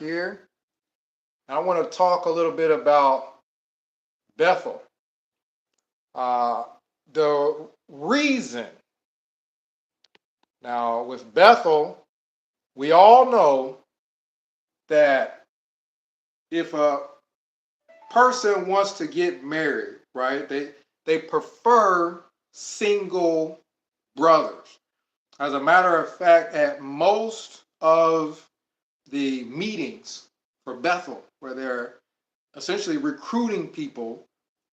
here. I want to talk a little bit about Bethel. The reason. Now, with Bethel, we all know that if a person wants to get married, right, they prefer single brothers. As a matter of fact, at most of the meetings for Bethel, where they're essentially recruiting people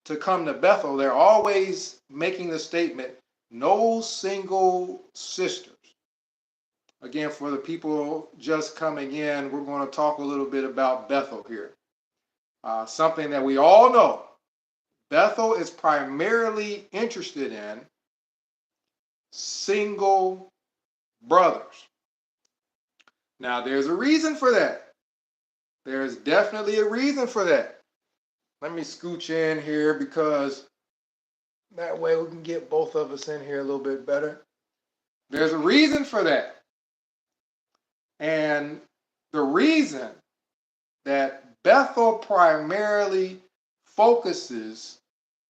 to come to Bethel, they're always making the statement, no single sisters. Again, for the people just coming in, we're going to talk a little bit about Bethel here. Something that we all know, Bethel is primarily interested in single brothers. Now, there's a reason for that. There's definitely a reason for that. Let me scooch in here because that way we can get both of us in here a little bit better. There's a reason for that. And the reason that Bethel primarily focuses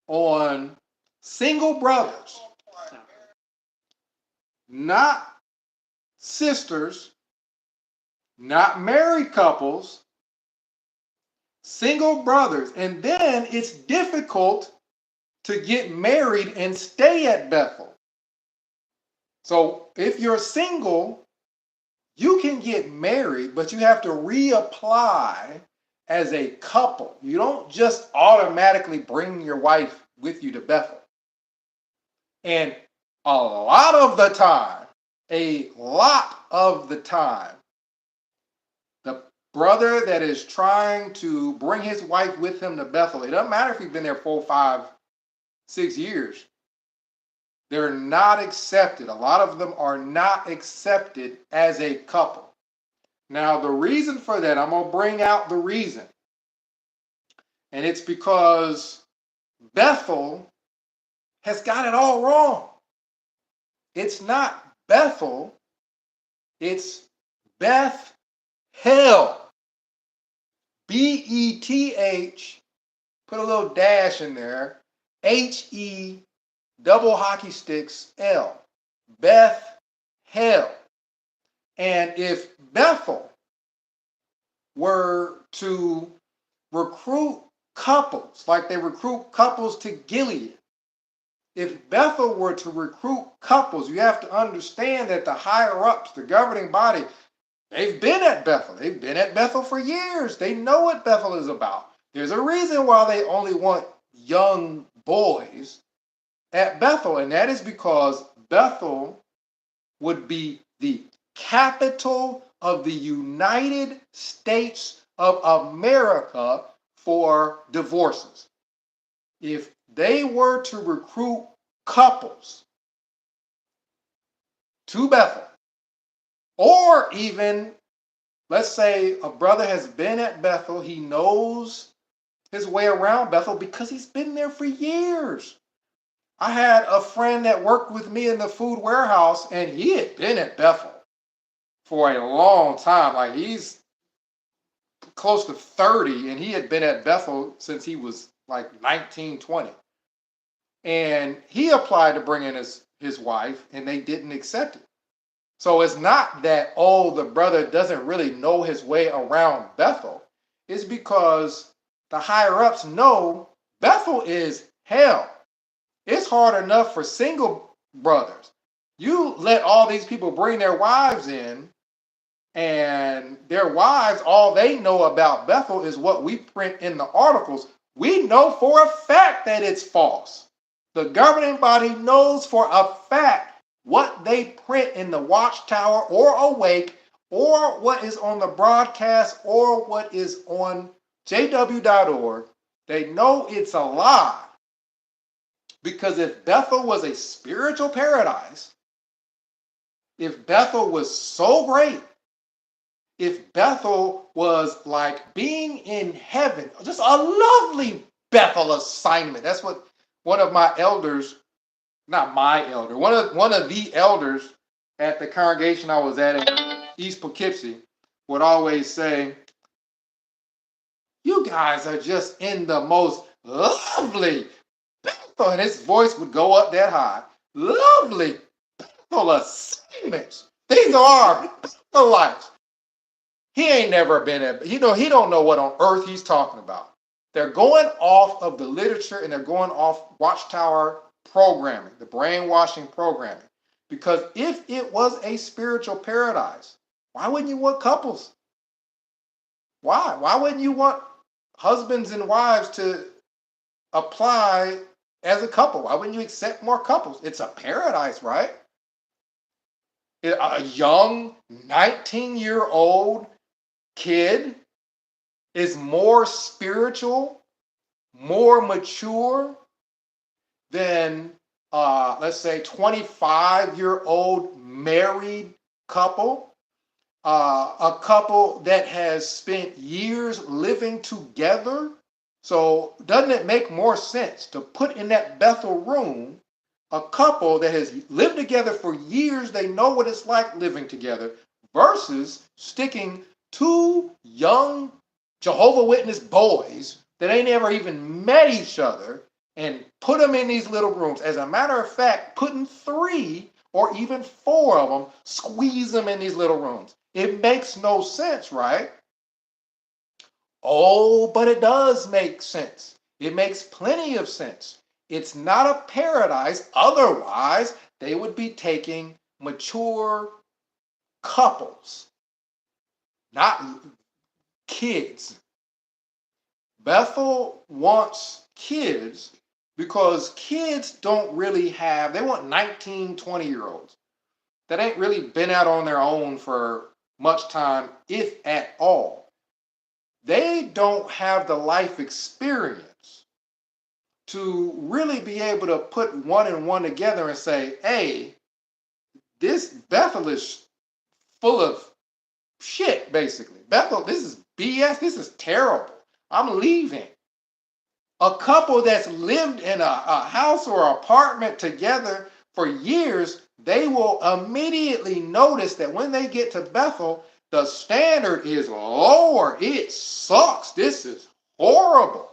on single brothers, not sisters, not married couples, single brothers. And then it's difficult to get married and stay at Bethel. So if you're single, you can get married, but you have to reapply as a couple. You don't just automatically bring your wife with you to Bethel. And a lot of the time, the brother that is trying to bring his wife with him to Bethel, it doesn't matter if he's been there 4, 5, 6 years, they're not accepted. A lot of them are not accepted as a couple. Now, the reason for that, I'm going to bring out the reason. And it's because Bethel has got it all wrong. It's not Bethel, it's Bethel. B-E-T-H, put a little dash in there, H-E double hockey sticks L. Bethel. And if Bethel were to recruit couples, like they recruit couples to Gilead, if Bethel were to recruit couples, you have to understand that the higher ups, the governing body, they've been at Bethel. They've been at Bethel for years. They know what Bethel is about. There's a reason why they only want young boys at Bethel, and that is because Bethel would be the capital of the United States of America for divorces. If they were to recruit couples to Bethel, or even, let's say a brother has been at Bethel, he knows his way around Bethel because he's been there for years. I had a friend that worked with me in the food warehouse, and he had been at Bethel for a long time. Like, he's close to 30, and he had been at Bethel since he was like 19, 20. And he applied to bring in his wife, and they didn't accept it. So it's not that, oh, the brother doesn't really know his way around Bethel. It's because the higher ups know Bethel is hell. It's hard enough for single brothers. You let all these people bring their wives in, and their wives, all they know about Bethel is what we print in the articles. We know for a fact that it's false. The governing body knows for a fact what they print in the Watchtower or Awake, or what is on the broadcast, or what is on jw.org. They know it's a lie. Because if Bethel was a spiritual paradise, if Bethel was so great, if Bethel was like being in heaven, just a lovely Bethel assignment. That's what one of my elders, not my elder, one of the elders at the congregation I was at in East Poughkeepsie would always say, guys are just in the most lovely Bethel, and his voice would go up that high. Lovely Bethel assignments. These are our Bethelites. He ain't never been at, he don't know what on earth he's talking about. They're going off of the literature and they're going off Watchtower programming, the brainwashing programming. Because if it was a spiritual paradise, why wouldn't you want couples? Why? Why wouldn't you want husbands and wives to apply as a couple? Why wouldn't you accept more couples? It's a paradise, right? A young 19-year-old kid is more spiritual, more mature than, let's say, 25-year-old married couple, a couple that has spent years living together. So doesn't it make more sense to put in that Bethel room a couple that has lived together for years, they know what it's like living together, versus sticking two young Jehovah's Witness boys that ain't never even met each other and put them in these little rooms. As a matter of fact, putting 3 or even 4 of them, squeeze them in these little rooms. It makes no sense, right? Oh, but it does make sense. It makes plenty of sense. It's not a paradise. Otherwise, they would be taking mature couples, not kids. Bethel wants kids because kids don't really have, they want 19, 20-year-olds that ain't really been out on their own for much time, if at all. They don't have the life experience to really be able to put one and one together and say, hey, this Bethel is full of shit, basically. Bethel, this is BS. This is terrible. I'm leaving. A couple that's lived in a house or apartment together for years, they will immediately notice that when they get to Bethel, the standard is lower. It sucks. This is horrible.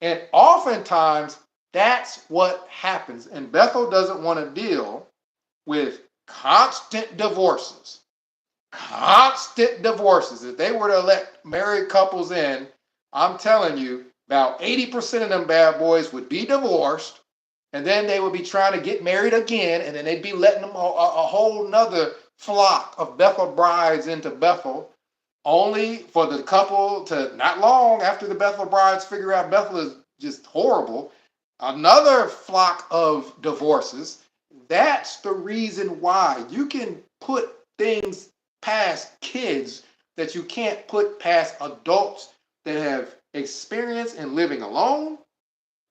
And oftentimes, that's what happens. And Bethel doesn't want to deal with constant divorces. Constant divorces. If they were to let married couples in, I'm telling you, about 80% of them bad boys would be divorced, and then they would be trying to get married again, and then they'd be letting them a whole nother flock of Bethel brides into Bethel, only for the couple to, not long after the Bethel brides figure out Bethel is just horrible, another flock of divorces. That's the reason why you can put things past kids that you can't put past adults that have experience in living alone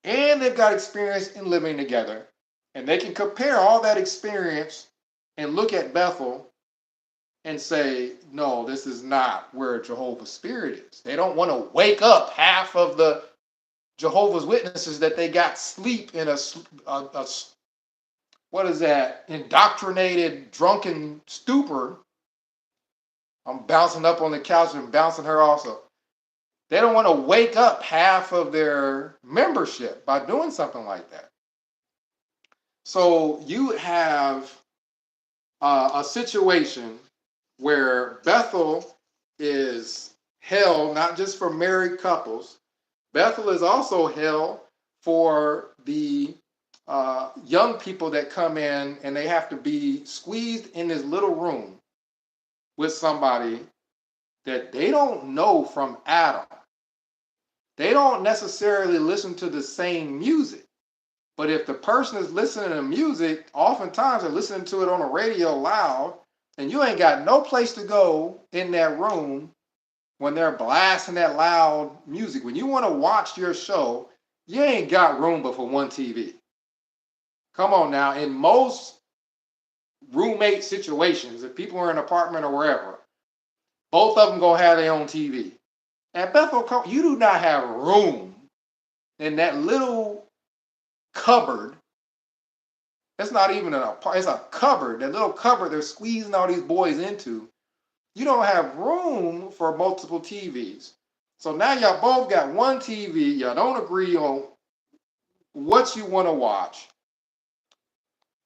and they've got experience in living together. And they can compare all that experience and look at Bethel and say, no, this is not where Jehovah's Spirit is. They don't want to wake up half of the Jehovah's Witnesses that they got sleep in a what is that, indoctrinated, drunken stupor. I'm bouncing up on the couch and bouncing her also. They don't want to wake up half of their membership by doing something like that. So you have a situation where Bethel is hell, not just for married couples. Bethel is also hell for the young people that come in and they have to be squeezed in this little room with somebody that they don't know from Adam. They don't necessarily listen to the same music. But if the person is listening to music, oftentimes they're listening to it on the radio loud, and you ain't got no place to go in that room when they're blasting that loud music. When you want to watch your show, you ain't got room but for one TV. Come on now. In most roommate situations, if people are in an apartment or wherever, both of them gonna have their own TV. At Bethel, you do not have room in that little cupboard. It's not even an apartment, it's a cupboard. That little cupboard they're squeezing all these boys into. You don't have room for multiple TVs. So now y'all both got one TV. Y'all don't agree on what you want to watch.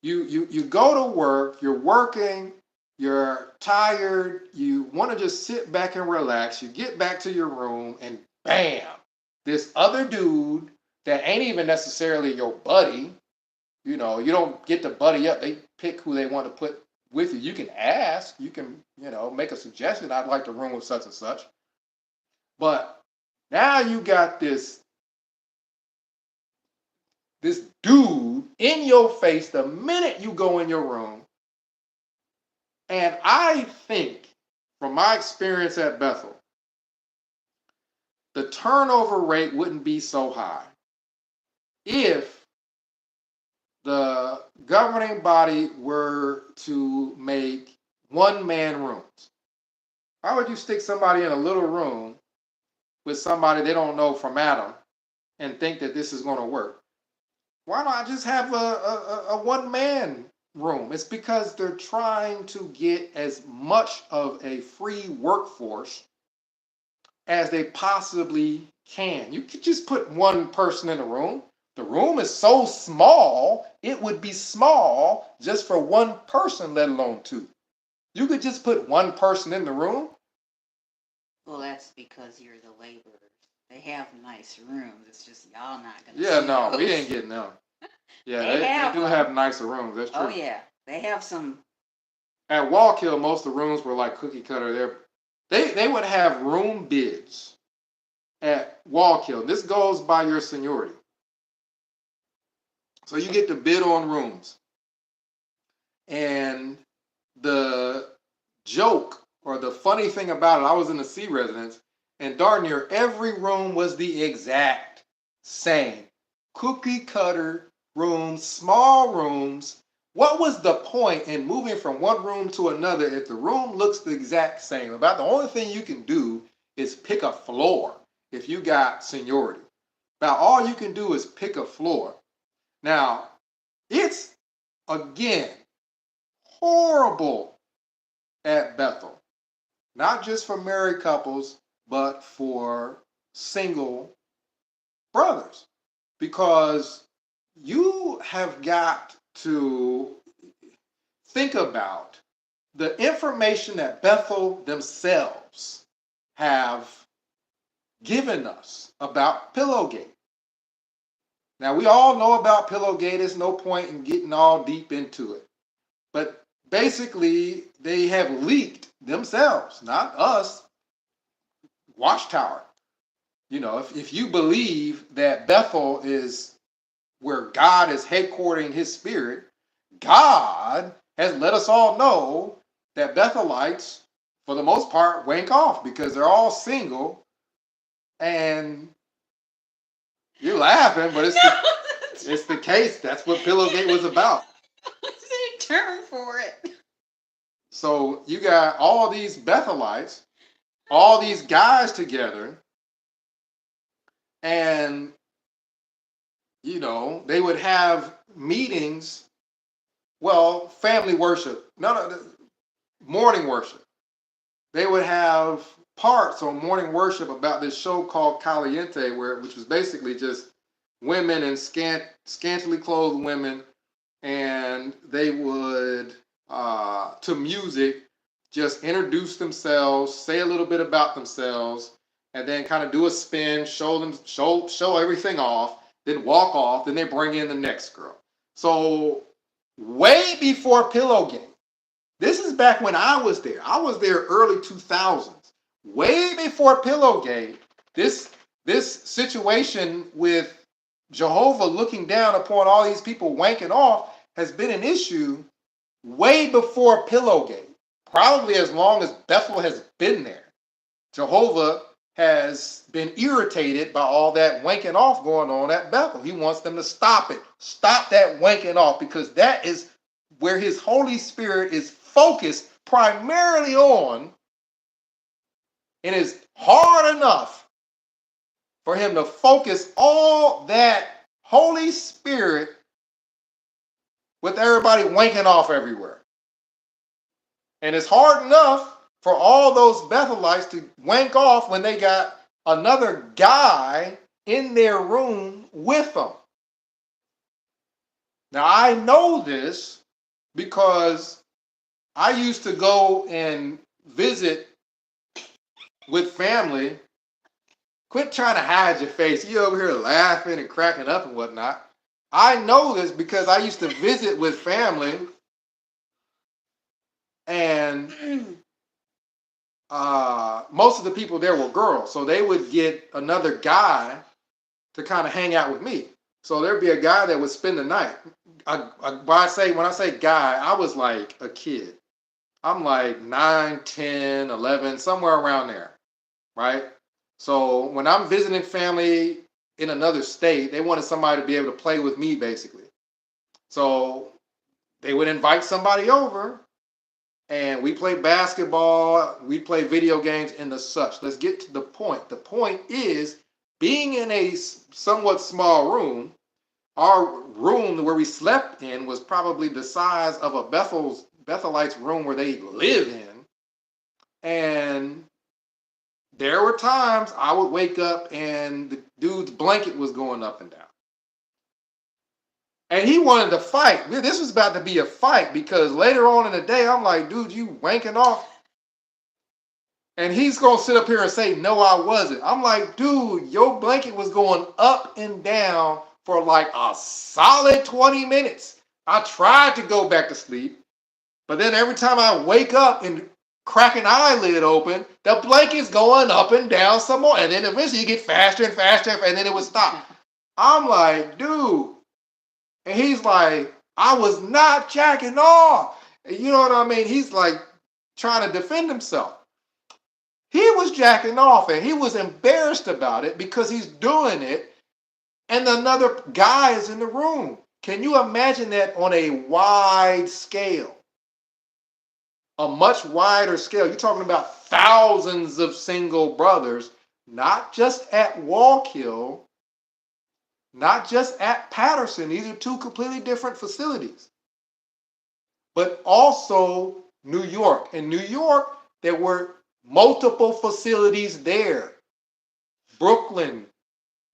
You go to work, you're working, you're tired, you want to just sit back and relax. You get back to your room, and bam, this other dude that ain't even necessarily your buddy, you don't get to buddy up. They pick who they want to put with you. You can ask, you can, make a suggestion. I'd like to room with such and such. But now you got this dude in your face the minute you go in your room. And I think, from my experience at Bethel, the turnover rate wouldn't be so high if the governing body were to make one-man rooms. Why would you stick somebody in a little room with somebody they don't know from Adam and think that this is going to work? Why not just have a one-man room? It's because they're trying to get as much of a free workforce as they possibly can. You could just put one person in a room. The room is so small, it would be small just for one person, let alone two. You could just put one person in the room. Well, that's because you're the laborers. They have nice rooms. It's just y'all not going to see no, those. We ain't getting them. Yeah, they do have nicer rooms. That's true. Oh, yeah. They have some. At Wallkill, most of the rooms were like cookie cutter. They would have room bids at Wallkill. This goes by your seniority. So you get to bid on rooms. And the joke or the funny thing about it, I was in the C residence, and darn near every room was the exact same. Cookie cutter rooms, small rooms. What was the point in moving from one room to another if the room looks the exact same? About the only thing you can do is pick a floor if you got seniority. About all you can do is pick a floor. Now, it's, again, horrible at Bethel. Not just for married couples, but for single brothers. Because you have got to think about the information that Bethel themselves have given us about Pillowgate. Now, we all know about Pillowgate. There's no point in getting all deep into it. But basically, they have leaked themselves, not us, Watchtower. If you believe that Bethel is where God is headquartering his spirit, God has let us all know that Bethelites, for the most part, wank off because they're all single. And you're laughing, but it's the case. That's what Pillowgate was about. What's the term for it? So you got all these Bethelites, all these guys together, and they would have meetings. Well, family worship, morning worship. They would have parts on morning worship about this show called Caliente, which was basically just women and scantily clothed women, and they would, to music, just introduce themselves, say a little bit about themselves, and then kind of do a spin, show everything off, then walk off, then they bring in the next girl. So way before Pillowgate, this is back when I was there. I was there early 2000s. Way before Pillowgate, this situation with Jehovah looking down upon all these people wanking off has been an issue way before Pillowgate. Probably as long as Bethel has been there. Jehovah has been irritated by all that wanking off going on at Bethel. He wants them to stop it. Stop that wanking off, because that is where his Holy Spirit is focused primarily on. It is hard enough for him to focus all that Holy Spirit with everybody wanking off everywhere. And it's hard enough for all those Bethelites to wank off when they got another guy in their room with them. Now, I know this because I used to go and visit with family. Quit trying to hide your face. You over here laughing and cracking up and whatnot. I know this because I used to visit with family, and most of the people there were girls, so they would get another guy to kind of hang out with me. So there'd be a guy that would spend the night. When I say guy, I was like a kid. I'm like 9, 10, 11, somewhere around there, right? So when I'm visiting family in another state, they wanted somebody to be able to play with me, basically. So they would invite somebody over, and we play basketball, we play video games, and the such. Let's get to the point. The point is, being in a somewhat small room, our room where we slept in was probably the size of a Bethelite's room where they live in. And there were times I would wake up and the dude's blanket was going up and down. And he wanted to fight. This was about to be a fight because later on in the day, I'm like, dude, you wanking off? And he's going to sit up here and say, no, I wasn't. I'm like, dude, your blanket was going up and down for like a solid 20 minutes. I tried to go back to sleep, but then every time I wake up and crack an eyelid open, the blanket's going up and down some more. And then eventually you get faster and faster, and then it would stop. I'm like, dude. And he's like, I was not jacking off. You know what I mean? He's like trying to defend himself. He was jacking off and he was embarrassed about it because he's doing it and another guy is in the room. Can you imagine that on a wide scale? A much wider scale. You're talking about thousands of single brothers, not just at Wallkill, not just at Patterson. These are two completely different facilities. But also New York. In New York, there were multiple facilities there. Brooklyn,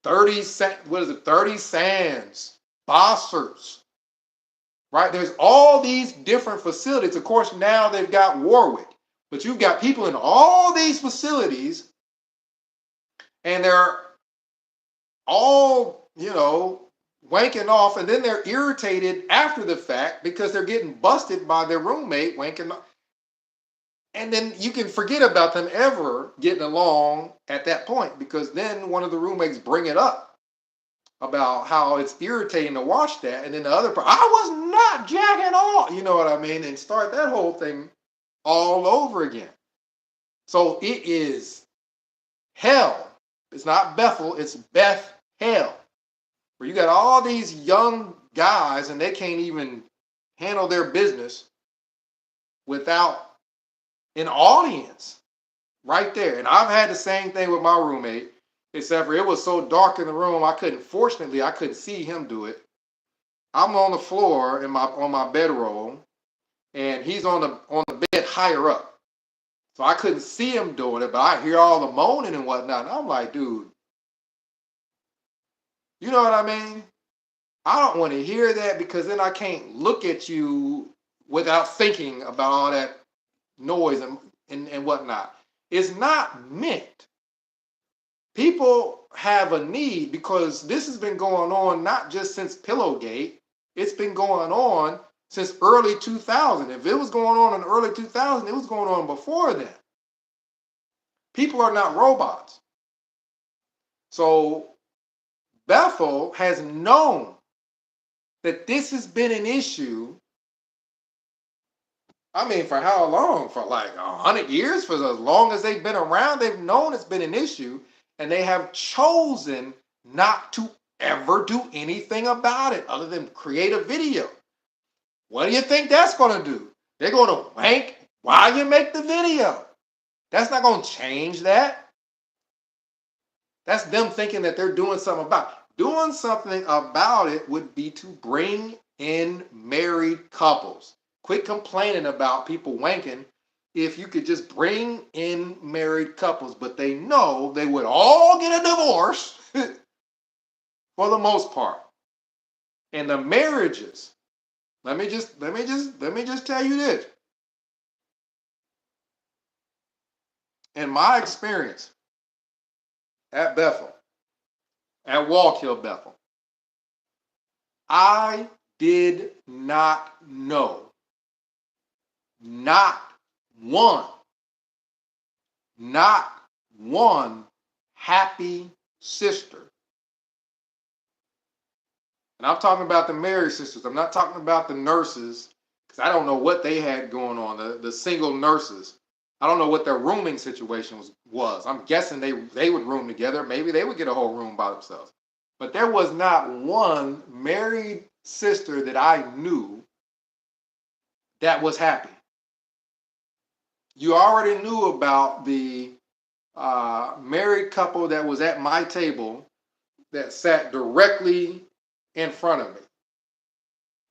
30 Sands, Bossers, right? There's all these different facilities. Of course, now they've got Warwick, but you've got people in all these facilities, and they're all, wanking off, and then they're irritated after the fact because they're getting busted by their roommate wanking off. And then you can forget about them ever getting along at that point because then one of the roommates bring it up about how it's irritating to watch that, and then the other person, I was not jacking off, you know what I mean, and start that whole thing all over again. So it is hell. It's not Bethel, it's Beth hell, where you got all these young guys and they can't even handle their business without an audience right there. And I've had the same thing with my roommate, except for it was so dark in the room, I couldn't see him do it. I'm on the floor on my bedroll, and he's on the bed higher up. So I couldn't see him doing it, but I hear all the moaning and whatnot. And I'm like, dude, you know what I mean? I don't want to hear that because then I can't look at you without thinking about all that noise and whatnot. It's not meant. People have a need because this has been going on not just since Pillowgate. It's been going on since early 2000. If it was going on in early 2000, it was going on before then. People are not robots. So Bethel has known that this has been an issue. I mean, for how long? For like 100 years? For as long as they've been around, they've known it's been an issue, and they have chosen not to ever do anything about it other than create a video. What do you think that's going to do? They're going to wank while you make the video. That's not going to change that. That's them thinking that they're doing something about it. Doing something about it would be to bring in married couples. Quit complaining about people wanking if you could just bring in married couples, but they know they would all get a divorce for the most part. And the marriages, let me just tell you this. In my experience at Bethel, at Wallkill Bethel, I did not know not one happy sister. And I'm talking about the married sisters. I'm not talking about the nurses, because I don't know what they had going on, the single nurses. I don't know what their rooming situation was. I'm guessing they would room together. Maybe they would get a whole room by themselves. But there was not one married sister that I knew that was happy. You already knew about the married couple that was at my table that sat directly in front of me.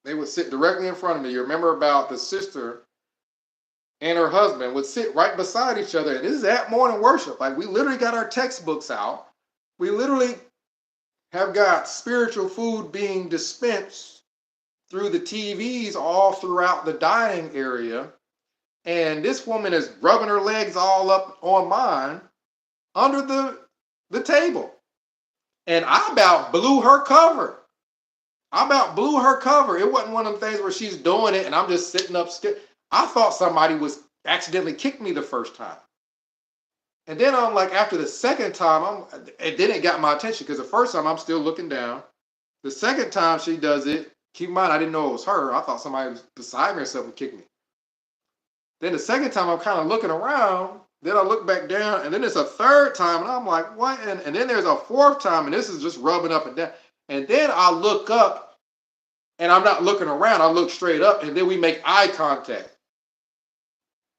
They would sit directly in front of me. You remember about the sister and her husband would sit right beside each other. And this is at morning worship. Like, we literally got our textbooks out. We literally have got spiritual food being dispensed through the TVs all throughout the dining area. And this woman is rubbing her legs all up on mine under the table. And I about blew her cover. It wasn't one of them things where she's doing it and I'm just sitting up scared. I thought somebody was accidentally kicked me the first time. And then I'm like, after the second time, it didn't got my attention, because the first time I'm still looking down. The second time she does it, keep in mind, I didn't know it was her. I thought somebody was beside me or something kicked me. Then the second time I'm kind of looking around, then I look back down, and then it's a third time, and I'm like, what? And then there's a fourth time, and this is just rubbing up and down. And then I look up, and I'm not looking around, I look straight up, and then we make eye contact.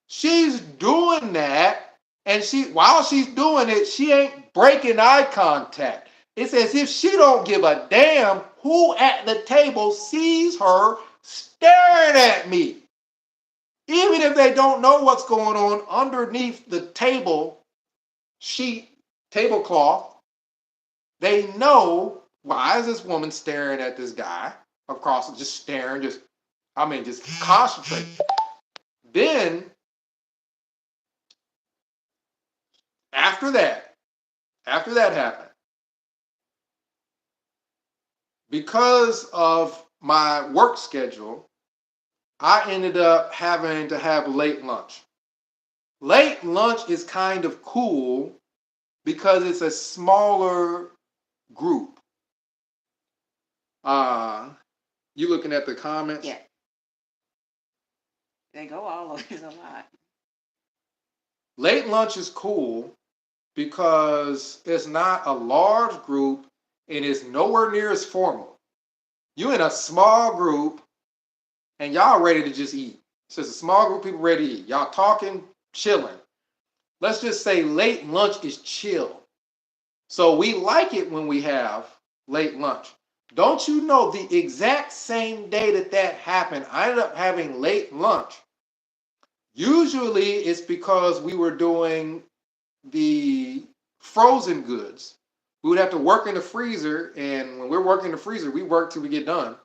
She's doing that, and while she's doing it, she ain't breaking eye contact. It's as if she don't give a damn who at the table sees her staring at me. Even if they don't know what's going on underneath the tablecloth, they know, why is this woman staring at this guy across, just staring, just concentrating. Then, after that happened, because of my work schedule, I ended up having to have late lunch. Late lunch is kind of cool because it's a smaller group. You looking at the comments? Yeah. They go all over a lot. Late lunch is cool because it's not a large group and it's nowhere near as formal. You in a small group and y'all ready to just eat. So it's a small group of people ready to eat. Y'all talking, chilling. Let's just say late lunch is chill. So we like it when we have late lunch. Don't you know, the exact same day that happened, I ended up having late lunch. Usually it's because we were doing the frozen goods. We would have to work in the freezer, and when we're working in the freezer, we work till we get done.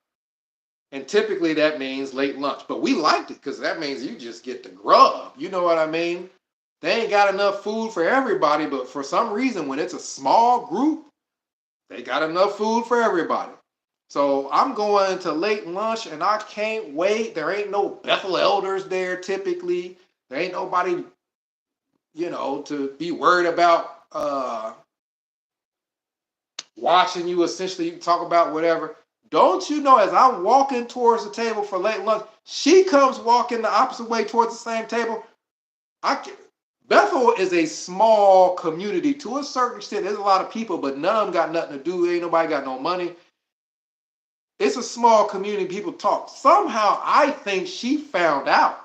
And typically that means late lunch. But we liked it because that means you just get the grub. You know what I mean? They ain't got enough food for everybody, but for some reason, when it's a small group, they got enough food for everybody. So I'm going to late lunch and I can't wait. There ain't no Bethel elders there typically. There ain't nobody, to be worried about watching you. Essentially, you can talk about whatever. Don't you know, as I'm walking towards the table for late lunch, she comes walking the opposite way towards the same table. Bethel is a small community to a certain extent. There's a lot of people, but none of them got nothing to do. Ain't nobody got no money. It's a small community. People talk. Somehow, I think she found out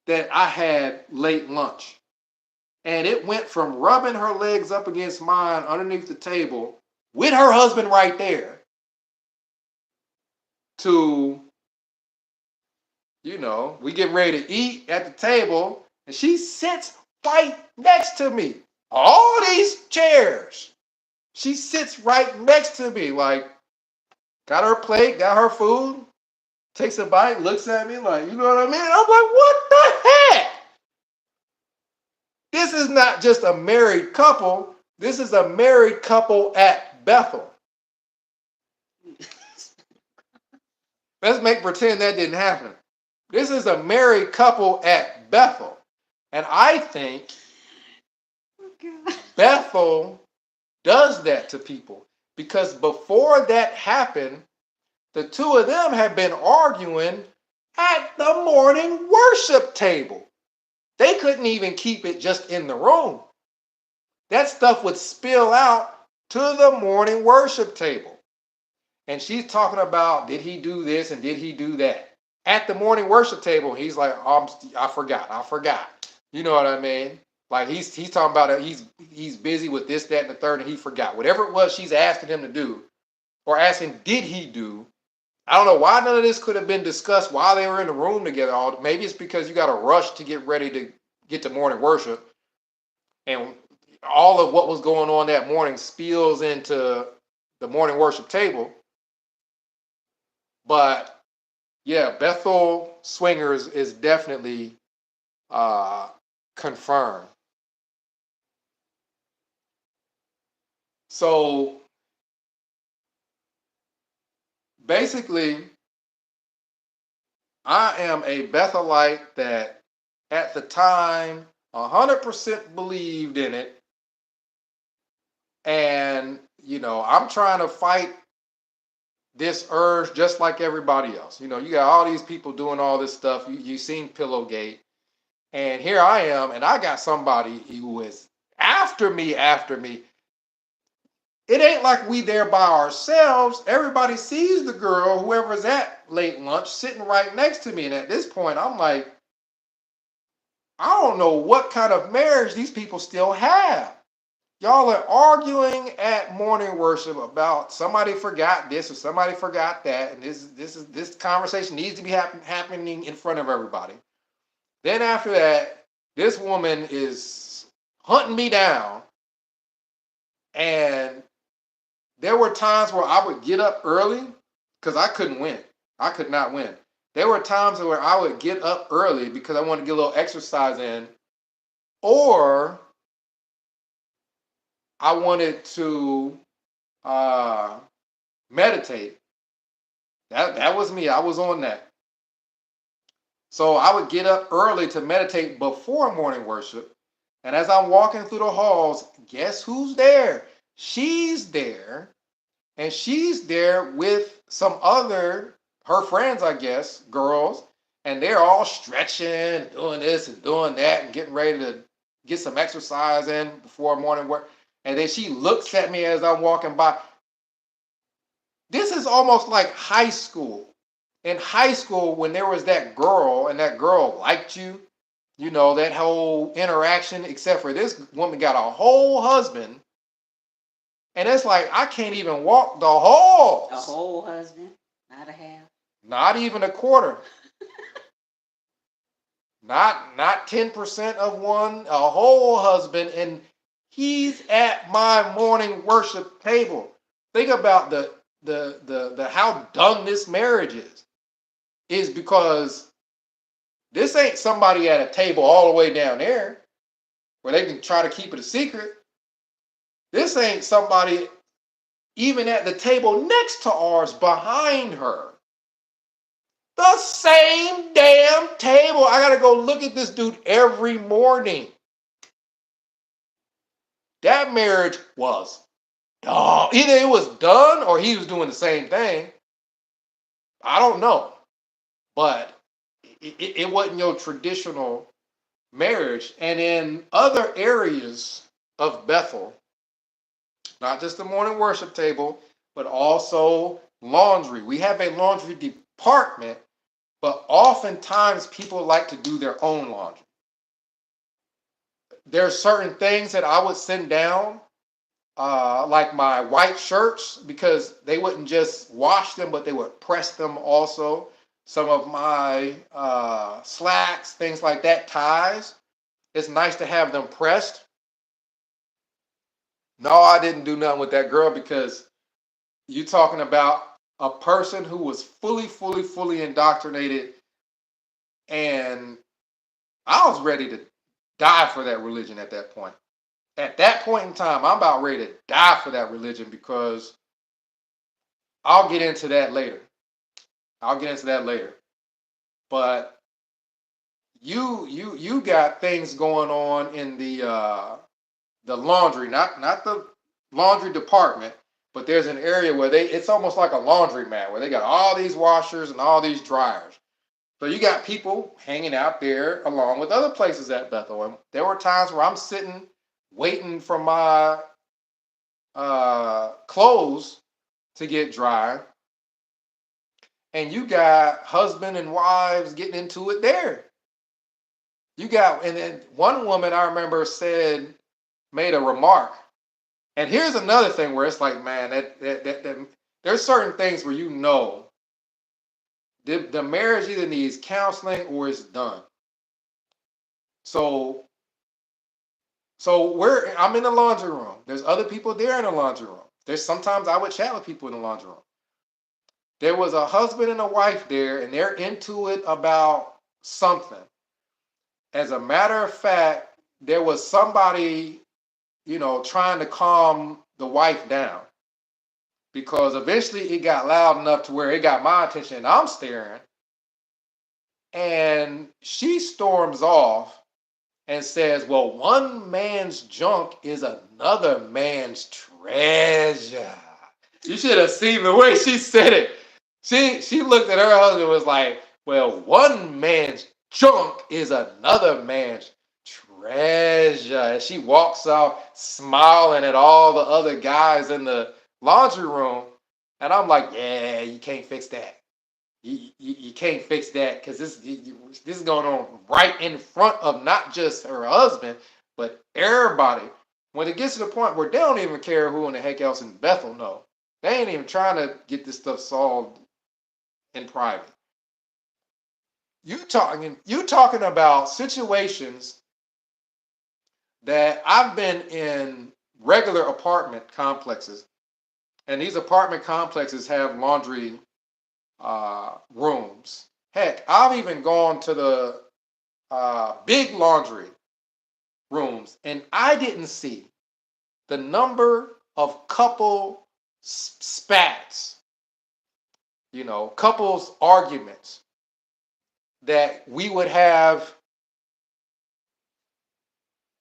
that I had late lunch. And it went from rubbing her legs up against mine underneath the table with her husband right there to We get ready to eat at the table, and she sits right next to me. All these chairs. She sits right next to me, like, got her plate, got her food, takes a bite, looks at me like, you know what I mean? I'm like, what the heck? This is not just a married couple. This is a married couple at Bethel. Let's make pretend that didn't happen. This is a married couple at Bethel. And I think Bethel does that to people because before that happened, the two of them had been arguing at the morning worship table. They couldn't even keep it just in the room. That stuff would spill out to the morning worship table. And she's talking about, did he do this and did he do that? At the morning worship table, he's like, I forgot. You know what I mean? Like he's talking about it. He's busy with this, that, and the third, and he forgot. Whatever it was she's asking him to do, or asking, did he do? I don't know why none of this could have been discussed while they were in the room together. Maybe it's because you got to rush to get ready to get to morning worship. And all of what was going on that morning spills into the morning worship table. But yeah, Bethel Swingers is definitely confirmed. So basically, I am a Bethelite that at the time 100% believed in it. And, I'm trying to fight this urge just like everybody else. You got all these people doing all this stuff. You seen Pillowgate. And here I am, and I got somebody who is after me. It ain't like we there by ourselves. Everybody sees the girl, whoever's at late lunch, sitting right next to me. And at this point, I'm like, I don't know what kind of marriage these people still have. Y'all are arguing at morning worship about somebody forgot this or somebody forgot that, and this conversation needs to be happening in front of everybody. Then after that, this woman is hunting me down, and there were times where I would get up early because I couldn't win. I could not win. There were times where I would get up early because I wanted to get a little exercise in, or I wanted to meditate. That was me. I was on that. So I would get up early to meditate before morning worship. And as I'm walking through the halls, guess who's there? She's there. And she's there with some other, her friends, I guess, girls. And they're all stretching, doing this and doing that, and getting ready to get some exercise in before morning work. And then she looks at me as I'm walking by. This is almost like high school. In high school, when there was that girl and that girl liked you, that whole interaction, except for this woman got a whole husband. And it's like, I can't even walk the halls. A whole husband, not a half. Not even a quarter. Not 10% of one, a whole husband. And he's at my morning worship table. Think about the how dumb this marriage is because this ain't somebody at a table all the way down there where they can try to keep it a secret. This ain't somebody even at the table next to ours behind her. The same damn table. I gotta go look at this dude every morning. That marriage was done. Either it was done or he was doing the same thing. I don't know. But it wasn't your traditional marriage. And in other areas of Bethel, not just the morning worship table, but also laundry. We have a laundry department, but oftentimes people like to do their own laundry. There are certain things that I would send down, like my white shirts, because they wouldn't just wash them, but they would press them also. some of my slacks, things like that, ties. It's nice to have them pressed. No, I didn't do nothing with that girl because you talking about a person who was fully indoctrinated, and I was ready to die for that religion at that point. At that point in time, I'm about ready to die for that religion because I'll get into that later. I'll get into that later. But you got things going on in the laundry, not the laundry department, but there's an area where it's almost like a laundromat where they got all these washers and all these dryers. So you got people hanging out there along with other places at Bethel. And there were times where I'm sitting waiting for my clothes to get dry, and you got husband and wives getting into it there. You got, and then one woman I remember made a remark. And here's another thing where it's like, man, that there's certain things where you know the marriage either needs counseling or it's done. So I'm in the laundry room. There's other people there in the laundry room. There's sometimes I would chat with people in the laundry room. There was a husband and a wife there, and they're into it about something. As a matter of fact, there was somebody, trying to calm the wife down because eventually it got loud enough to where it got my attention and I'm staring. And she storms off and says, well, one man's junk is another man's treasure. You should have seen the way she said it. She looked at her husband and was like, well, one man's junk is another man's treasure. And she walks off smiling at all the other guys in the laundry room. And I'm like, yeah, you can't fix that. You can't fix that because this is going on right in front of not just her husband, but everybody. When it gets to the point where they don't even care who in the heck else in Bethel know. They ain't even trying to get this stuff solved in private. You talking about situations that I've been in regular apartment complexes, and these apartment complexes have laundry rooms. Heck, I've even gone to the big laundry rooms, and I didn't see the number of couple spats, couples arguments that we would have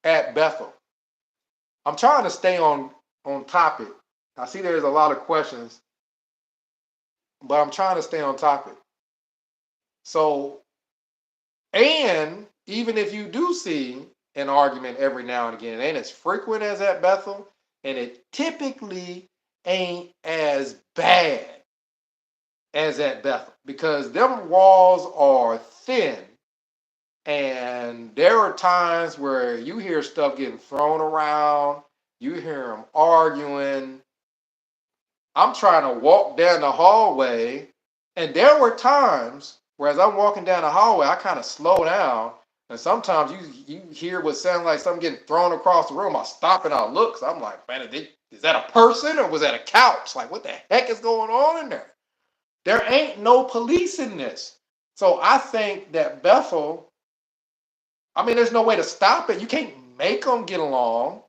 at Bethel. I'm trying to stay on topic. I see there's a lot of questions, but I'm trying to stay on topic. So, and even if you do see an argument every now and again, it ain't as frequent as at Bethel, and it typically ain't as bad as at Bethel because them walls are thin. And there are times where you hear stuff getting thrown around, you hear them arguing. I'm trying to walk down the hallway, and there were times where as I'm walking down the hallway, I kind of slow down, and sometimes you hear what sounds like something getting thrown across the room. I stop and I look, so I'm like, man, is that a person or was that a couch? Like, what the heck is going on in there? There ain't no police in this. So I think that Bethel, there's no way to stop it. You can't make them get along.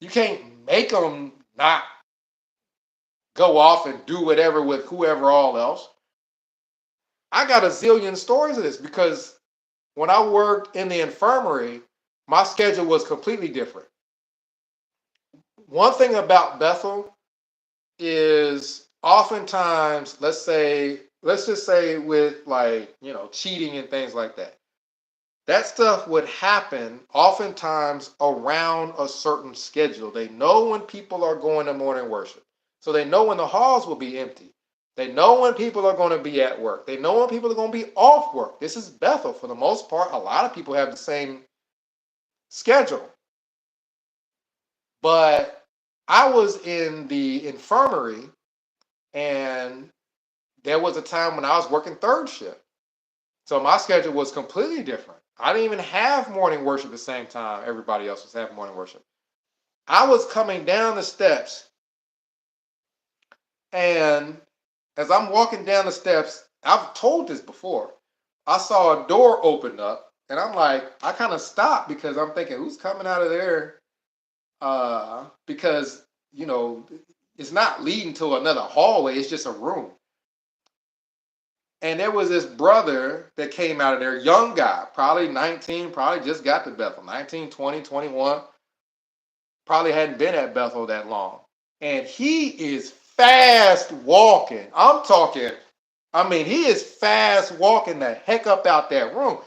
You can't make them not go off and do whatever with whoever all else. I got a zillion stories of this because when I worked in the infirmary, my schedule was completely different. One thing about Bethel is oftentimes, let's just say with cheating and things like that. That stuff would happen oftentimes around a certain schedule. They know when people are going to morning worship. So they know when the halls will be empty. They know when people are going to be at work. They know when people are going to be off work. This is Bethel. For the most part, a lot of people have the same schedule. But I was in the infirmary, and there was a time when I was working third shift. So my schedule was completely different. I didn't even have morning worship at the same time everybody else was having morning worship. I was coming down the steps, and as I'm walking down the steps, I've told this before, I saw a door open up, and I'm like, I kind of stopped because I'm thinking, who's coming out of there? Because, it's not leading to another hallway, it's just a room. And there was this brother that came out of there, young guy, probably 19, probably just got to Bethel, 19, 20, 21, probably hadn't been at Bethel that long. And he is fast walking. I'm talking, he is fast walking the heck up out that room.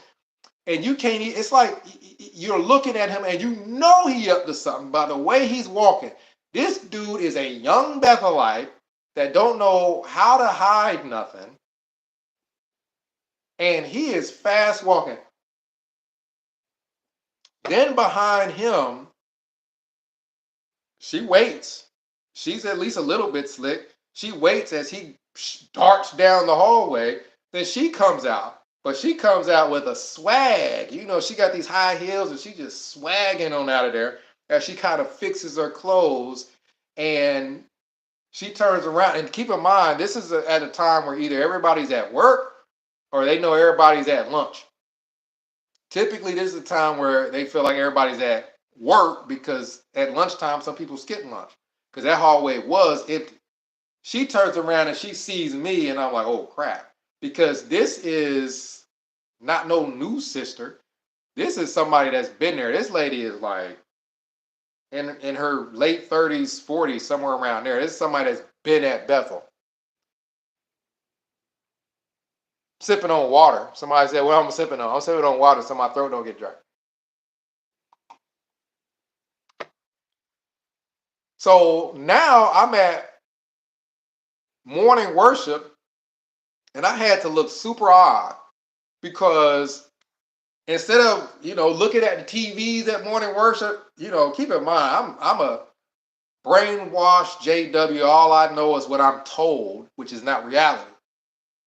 And you can't, it's like you're looking at him and you know he up to something by the way he's walking. This dude is a young Bethelite that don't know how to hide nothing. And he is fast walking. Then behind him, she waits. She's at least a little bit slick. She waits as he darts down the hallway. Then she comes out. But she comes out with a swag. She got these high heels and she just swagging on out of there as she kind of fixes her clothes. And she turns around. And keep in mind, this is at a time where either everybody's at work or they know everybody's at lunch. Typically, this is a time where they feel like everybody's at work because at lunchtime, some people skip lunch because that hallway was empty. She turns around and she sees me and I'm like, oh, crap. Because this is not no new sister. This is somebody that's been there. This lady is like in her late 30s, 40s, somewhere around there. This is somebody that's been at Bethel. Sipping on water. Somebody said, well, I'm sipping on water so my throat don't get dry. So now I'm at morning worship and I had to look super odd because instead of, looking at the TVs at morning worship, keep in mind, I'm a brainwashed JW. All I know is what I'm told, which is not reality.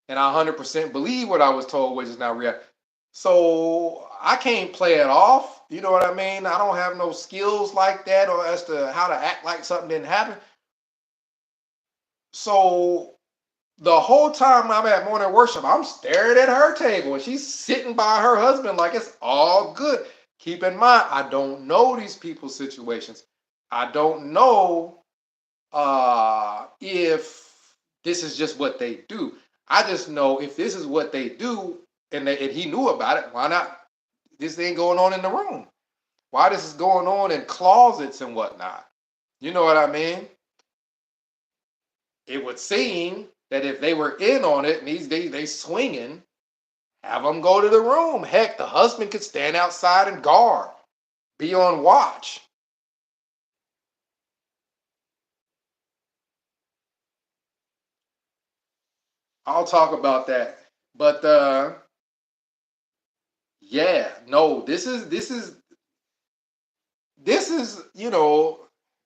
And I 100% believe what I was told, which is not reality. So I can't play it off. You know what I mean? I don't have no skills like that or as to how to act like something didn't happen. So the whole time I'm at morning worship, I'm staring at her table and she's sitting by her husband like it's all good. Keep in mind, I don't know these people's situations. I don't know if this is just what they do. I just know if this is what they do and he knew about it, why not? This ain't going on in the room. Why this is going on in closets and whatnot? You know what I mean? It would seem that if they were in on it and they swinging, have them go to the room. Heck, the husband could stand outside and guard, be on watch. I'll talk about that. But yeah, no, this is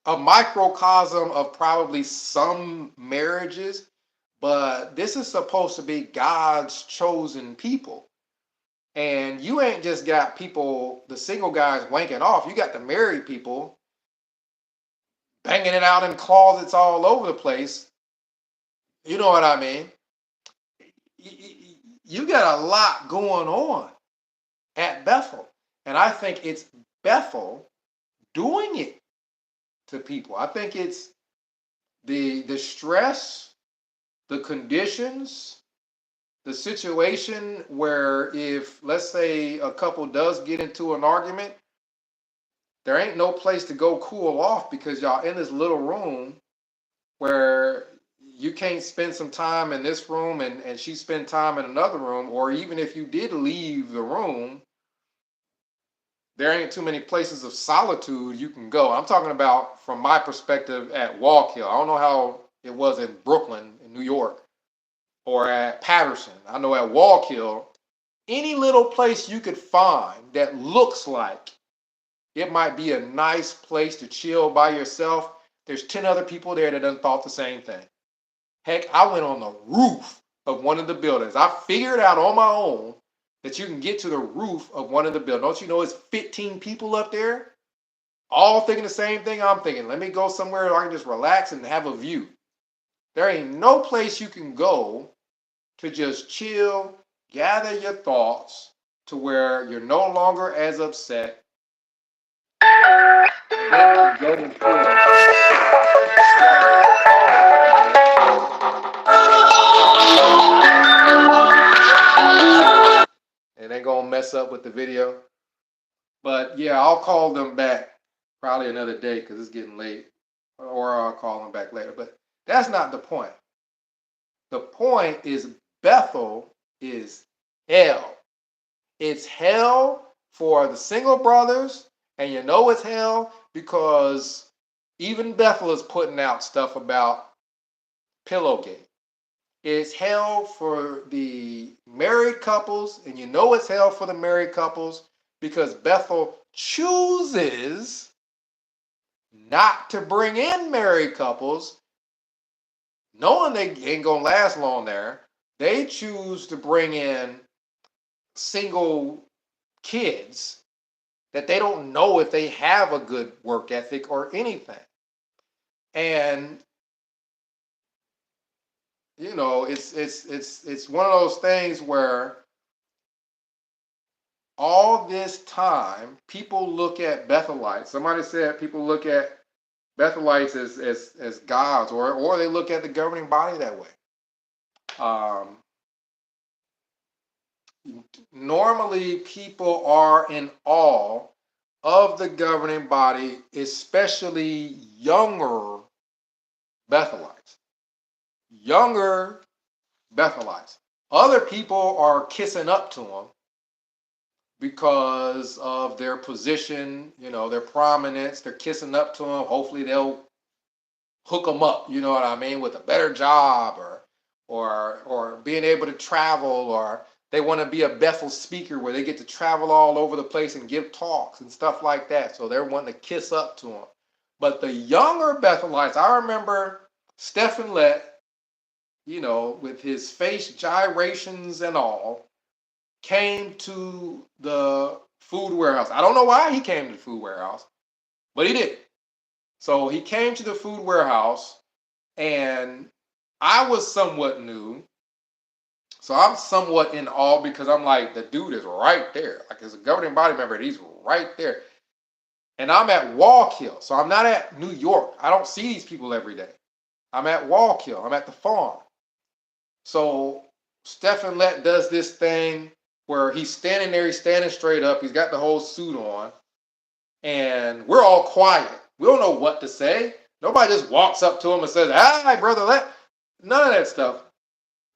a microcosm of probably some marriages, but this is supposed to be God's chosen people. And you ain't just got people, the single guys wanking off. You got the married people banging it out in closets all over the place. You know what I mean? You got a lot going on at Bethel. And I think it's Bethel doing it to people. I think it's the stress, the conditions, the situation where if, let's say, a couple does get into an argument, there ain't no place to go cool off because y'all in this little room where you can't spend some time in this room and she spend time in another room, or even if you did leave the room, there ain't too many places of solitude you can go. I'm talking about from my perspective at Walk Hill. I don't know how it was in Brooklyn, in New York, or at Patterson. I know at Walk Hill, any little place you could find that looks like it might be a nice place to chill by yourself, there's 10 other people there that done thought the same thing. Heck, I went on the roof of one of the buildings. I figured out on my own that you can get to the roof of one of the buildings. Don't you know it's 15 people up there? All thinking the same thing I'm thinking. Let me go somewhere where I can just relax and have a view. There ain't no place you can go to just chill, gather your thoughts to where you're no longer as upset. And they're gonna mess up with the video. But yeah, I'll call them back probably another day because it's getting late. Or I'll call them back later. But that's not the point. The point is Bethel is hell. It's hell for the single brothers, and you know it's hell because even Bethel is putting out stuff about Pillowgate. It's hell for the married couples, and you know it's hell for the married couples because Bethel chooses not to bring in married couples, knowing they ain't gonna last long there. They choose to bring in single kids that they don't know if they have a good work ethic or anything. And you know, it's one of those things where all this time people look at Bethelites. Somebody said people look at Bethelites as gods, or they look at the governing body that way. Normally, people are in awe of the governing body, especially younger Bethelites. Younger Bethelites. Other people are kissing up to them because of their position, you know, their prominence. They're kissing up to them. Hopefully, they'll hook them up, you know what I mean, with a better job or being able to travel, or they want to be a Bethel speaker where they get to travel all over the place and give talks and stuff like that. So they're wanting to kiss up to them. But the younger Bethelites, I remember Stephen Lett, you know, with his face gyrations and all, came to the food warehouse. I don't know why he came to the food warehouse, but he did. So he came to the food warehouse, and I was somewhat new. So I'm somewhat in awe because I'm like, the dude is right there. Like, as a governing body member, he's right there. And I'm at Wallkill. So I'm not at New York. I don't see these people every day. I'm at Wallkill. I'm at the farm. So Stephen Lett does this thing where he's standing there, he's standing straight up, he's got the whole suit on, and we're all quiet. We don't know what to say. Nobody just walks up to him and says, "Hi, brother Lett." None of that stuff.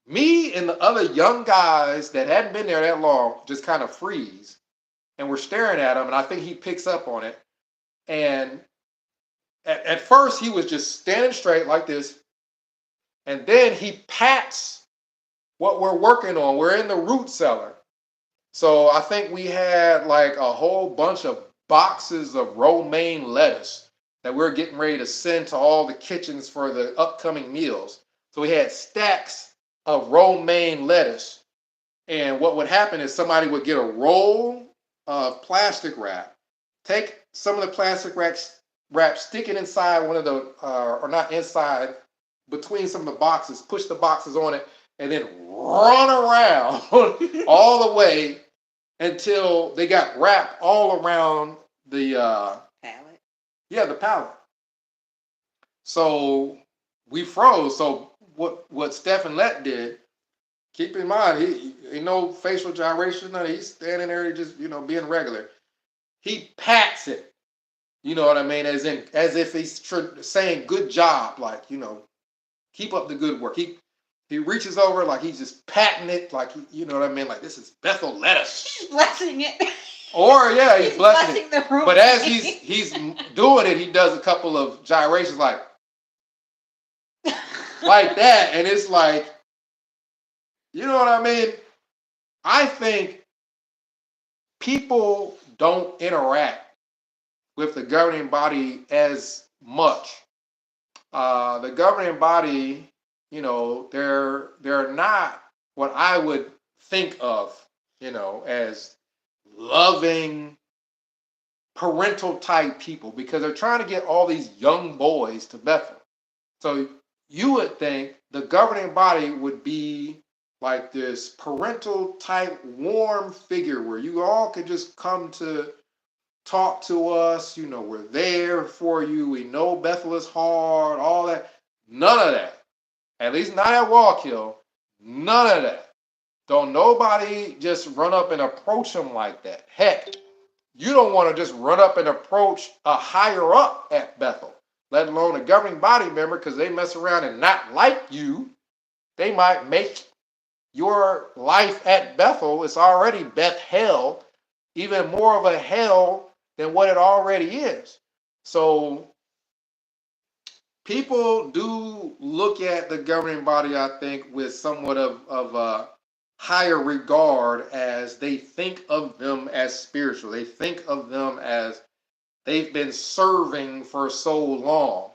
Me and the other young guys that hadn't been there that long just kind of freeze, and we're staring at him, and I think he picks up on it. And at first, he was just standing straight like this, and then he pats what we're working on. We're in the root cellar. So I think we had like a whole bunch of boxes of romaine lettuce that we're getting ready to send to all the kitchens for the upcoming meals. So we had stacks of romaine lettuce. And what would happen is somebody would get a roll of plastic wrap, take some of the plastic wrap, stick it inside one of the, or not inside, between some of the boxes, push the boxes on it, and then run around all the way until they got wrapped all around the pallet. Yeah, the pallet. So we froze. So what Stephen Lett did, keep in mind, he ain't no facial gyration, none. He's standing there just, you know, being regular. He pats it, you know what I mean, as if he's saying good job, like, you know, keep up the good work. He reaches over like he's just patting it, like, you know what I mean, like, this is Bethel lettuce. He's blessing it. Or yeah, he's blessing it. The room. But as he's doing it, he does a couple of gyrations like that, and it's like, you know what I mean? I think people don't interact with the governing body as much. The governing body, you know, they're not what I would think of, as loving parental type people, because they're trying to get all these young boys to Bethel. So you would think the governing body would be like this parental type warm figure where you all could just come to talk to us. We're there for you. We know Bethel is hard, all that. None of that. At least not at Wallkill. None of that. Don't nobody just run up and approach them like that. Heck, you don't want to just run up and approach a higher up at Bethel, let alone a governing body member, because they mess around and not like you. They might make your life at Bethel, it's already Beth hell, even more of a hell than what it already is. So people do look at the governing body, I think, with somewhat of a higher regard, as they think of them as spiritual. They think of them as they've been serving for so long.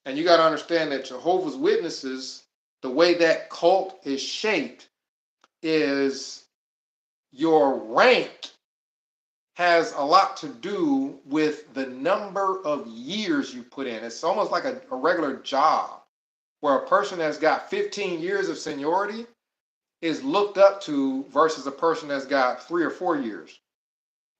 And you got to understand that Jehovah's Witnesses, the way that cult is shaped, is your rank has a lot to do with the number of years you put in. It's almost like a regular job, where a person that's got 15 years of seniority is looked up to versus a person that's got 3 or 4 years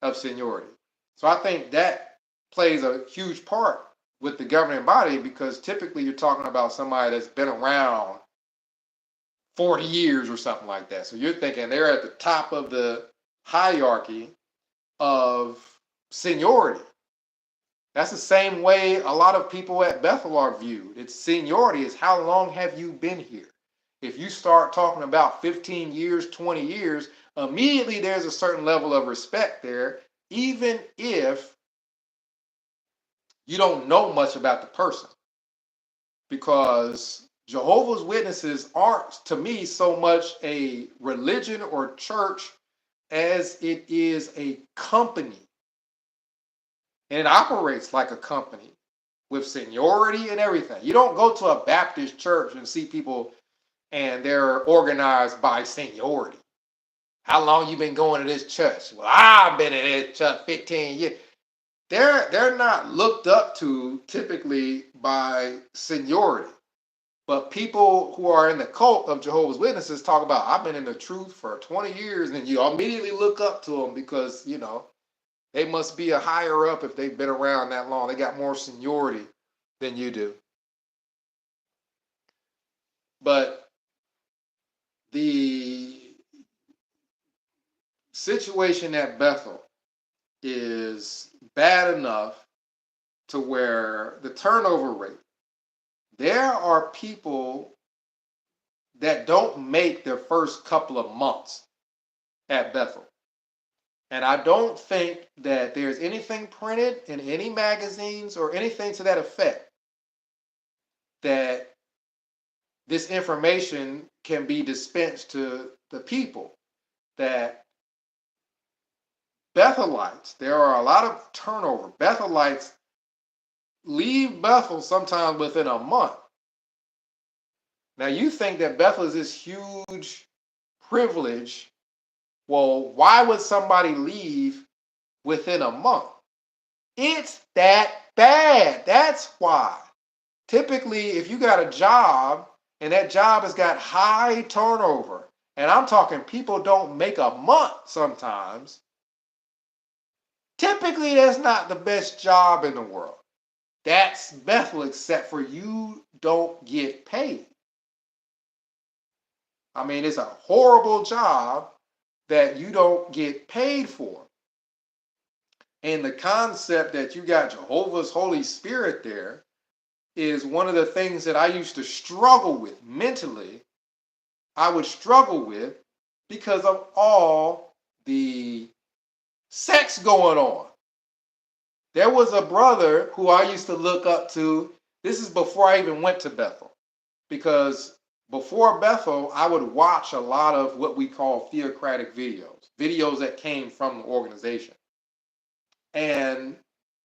of seniority. So I think that plays a huge part with the governing body, because typically you're talking about somebody that's been around 40 years or something like that. So you're thinking they're at the top of the hierarchy of seniority. That's the same way a lot of people at Bethel are viewed. It's seniority, is how long have you been here? If you start talking about 15 years, 20 years, immediately there's a certain level of respect there, even if you don't know much about the person. Because Jehovah's Witnesses aren't, to me, so much a religion or church as it is a company. And it operates like a company with seniority and everything. You don't go to a Baptist church and see people and they're organized by seniority. How long you been going to this church? Well, I've been in this church 15 years. They're not looked up to typically by seniority. But people who are in the cult of Jehovah's Witnesses talk about, I've been in the truth for 20 years, and you immediately look up to them because, they must be a higher up if they've been around that long. They got more seniority than you do. But the situation at Bethel is bad enough to where the turnover rate, there are people that don't make their first couple of months at Bethel. And I don't think that there's anything printed in any magazines or anything to that effect that this information can be dispensed to the people. That Bethelites, there are a lot of turnover. Bethelites leave Bethel sometimes within a month. Now you think that Bethel is this huge privilege. Well, why would somebody leave within a month? It's that bad. That's why. Typically, if you got a job and that job has got high turnover, and I'm talking people don't make a month sometimes, typically that's not the best job in the world. That's Bethel, except for you don't get paid. I mean, it's a horrible job that you don't get paid for. And the concept that you got Jehovah's Holy Spirit there is one of the things that I used to struggle with mentally. I would struggle with because of all the sex going on. There was a brother who I used to look up to. This is before I even went to Bethel. Because before Bethel, I would watch a lot of what we call theocratic videos that came from the organization. And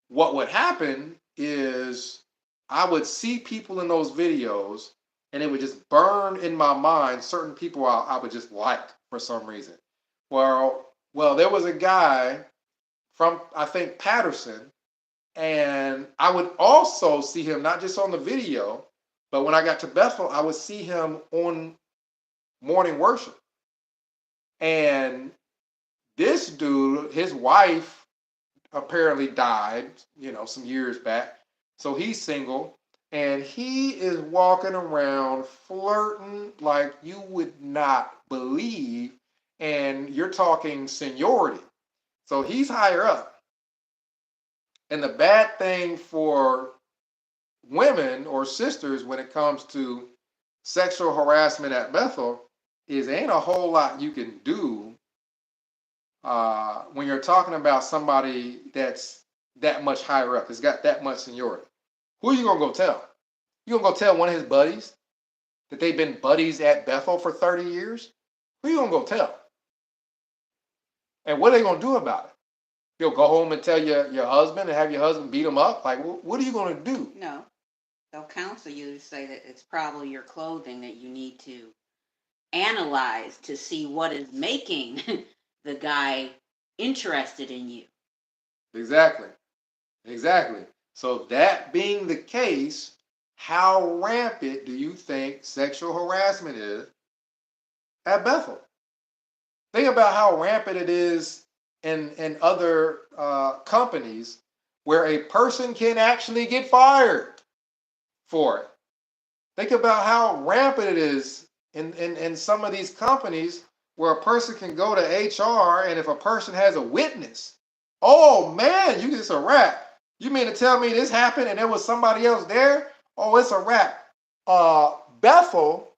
what would happen is I would see people in those videos and it would just burn in my mind certain people I would just like for some reason. Well, there was a guy from, I think, Patterson, and I would also see him not just on the video, but when I got to Bethel, I would see him on morning worship. And this dude, his wife apparently died, some years back. So he's single, and he is walking around flirting like you would not believe. And you're talking seniority. So he's higher up. And the bad thing for women or sisters when it comes to sexual harassment at Bethel is ain't a whole lot you can do when you're talking about somebody that's that much higher up, that's got that much seniority. Who are you gonna go tell? You gonna go tell one of his buddies that they've been buddies at Bethel for 30 years? Who are you gonna go tell? And what are they gonna do about it? You'll go home and tell your husband and have your husband beat him up? Like, what are you gonna do? No, they'll counsel you to say that it's probably your clothing that you need to analyze to see what is making the guy interested in you. Exactly. So that being the case, how rampant do you think sexual harassment is at Bethel? Think about how rampant it is in other companies where a person can actually get fired for it. Think about how rampant it is in some of these companies where a person can go to HR, and if a person has a witness, oh man, it's a wrap. You mean to tell me this happened and there was somebody else there? Oh, it's a wrap. Bethel,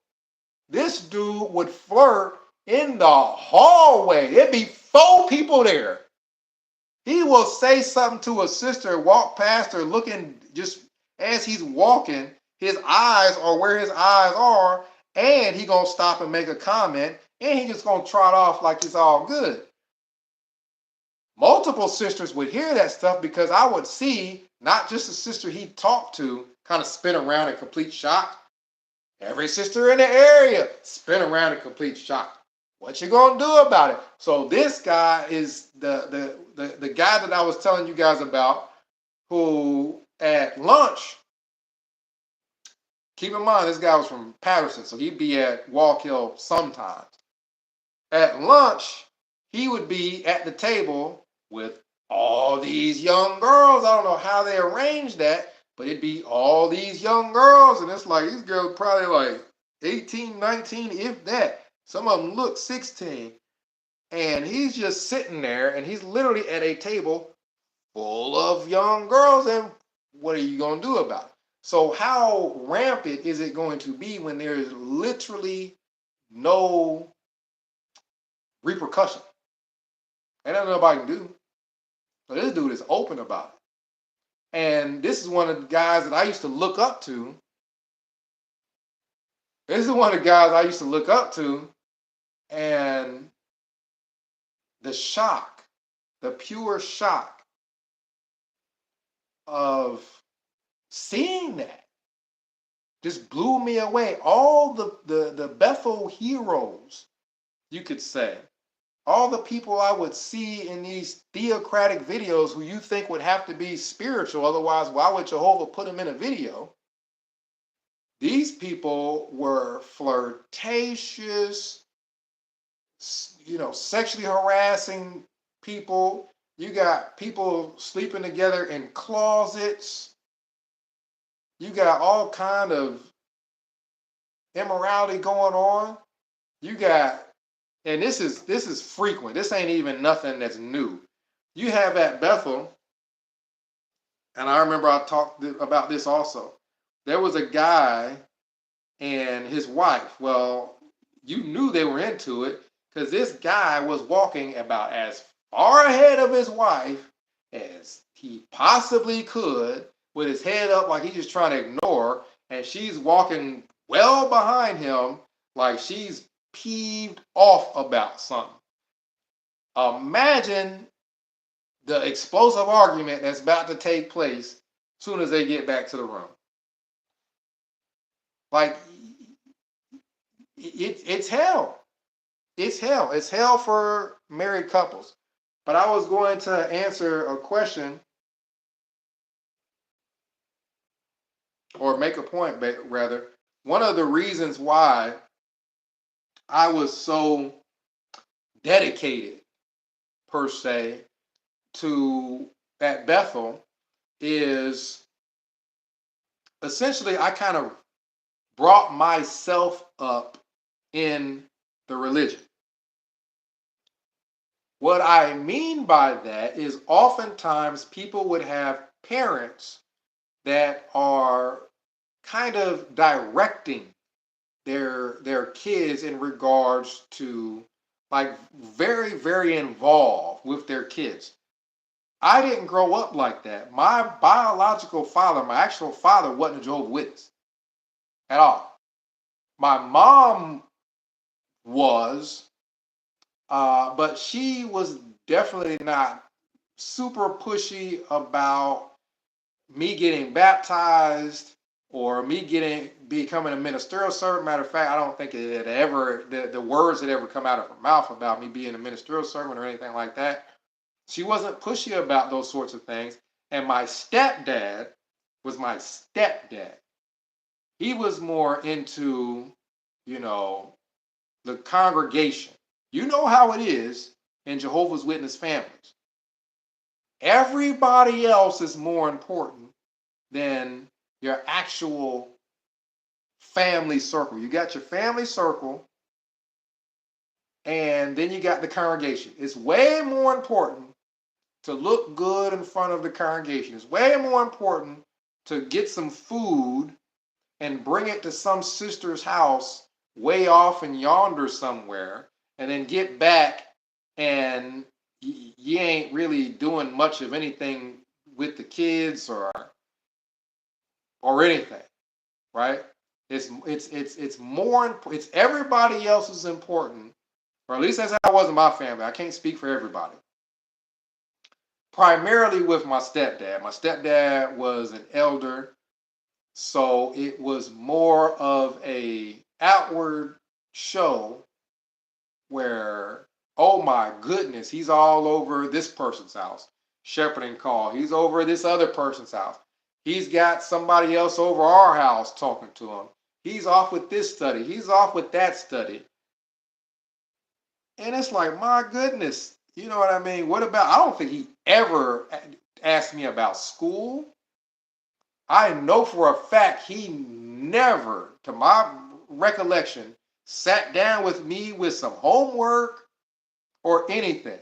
this dude would flirt in the hallway. There'd be 4 people there. He will say something to a sister, walk past her, looking just as he's walking, his eyes are where his eyes are, and he gonna stop and make a comment, and he just gonna trot off like it's all good. Multiple sisters would hear that stuff because I would see not just the sister he talked to kind of spin around in complete shock. Every sister in the area spin around in complete shock. What you gonna do about it? So this guy is the guy that I was telling you guys about, who at lunch, keep in mind this guy was from Patterson, so he'd be at Walk Hill sometimes. At lunch, he would be at the table with all these young girls. I don't know how they arranged that, but it'd be all these young girls, and it's like these girls probably like 18, 19, if that. Some of them look 16. And he's just sitting there, and he's literally at a table full of young girls, and what are you going to do about it? So how rampant is it going to be when there's literally no repercussion? Ain't nothing nobody can do. So this dude is open about it. And this is one of the guys that I used to look up to. And the shock, the pure shock of seeing that just blew me away. All the Bethel heroes, you could say, all the people I would see in these theocratic videos who you think would have to be spiritual, otherwise why would Jehovah put them in a video? These people were flirtatious, sexually harassing people. You got people sleeping together in closets. You got all kind of immorality going on. You got, and this is frequent. This ain't even nothing that's new. You have at Bethel, and I remember I talked about this also. There was a guy and his wife. Well, you knew they were into it because this guy was walking about as far ahead of his wife as he possibly could, with his head up like he's just trying to ignore, and she's walking well behind him like she's peeved off about something. Imagine the explosive argument that's about to take place as soon as they get back to the room. Like, It's hell. It's hell. It's hell for married couples. But I was going to answer a question or make a point, rather. One of the reasons why I was so dedicated, per se, to at Bethel is essentially I kind of brought myself up in the religion. What I mean by that is oftentimes people would have parents that are kind of directing their kids in regards to, like, very, very involved with their kids. I didn't grow up like that. My biological father, my actual father, wasn't a Jehovah's Witness at all. My mom was, but she was definitely not super pushy about me getting baptized or me becoming a ministerial servant. Matter of fact, I don't think it had ever the words had ever come out of her mouth about me being a ministerial servant or anything like that. She wasn't pushy about those sorts of things. And my stepdad was my stepdad. He was more into, you know, the congregation. You know how it is in Jehovah's Witness families. Everybody else is more important than your actual family circle. You got your family circle, and then you got the congregation. It's way more important to look good in front of the congregation. It's way more important to get some food and bring it to some sister's house way off in yonder somewhere, and then get back and you ain't really doing much of anything with the kids or anything, right? It's more, it's everybody else is important, or at least that's how it was in my family. I can't speak for everybody. Primarily with my stepdad. My stepdad was an elder, so it was more of a outward show where, oh my goodness, he's all over this person's house, shepherding call. He's over this other person's house. He's got somebody else over our house talking to him. He's off with this study. He's off with that study. And it's like, my goodness, you know what I mean? What about, I don't think he ever asked me about school. I know for a fact he never, to my recollection, sat down with me with some homework or anything.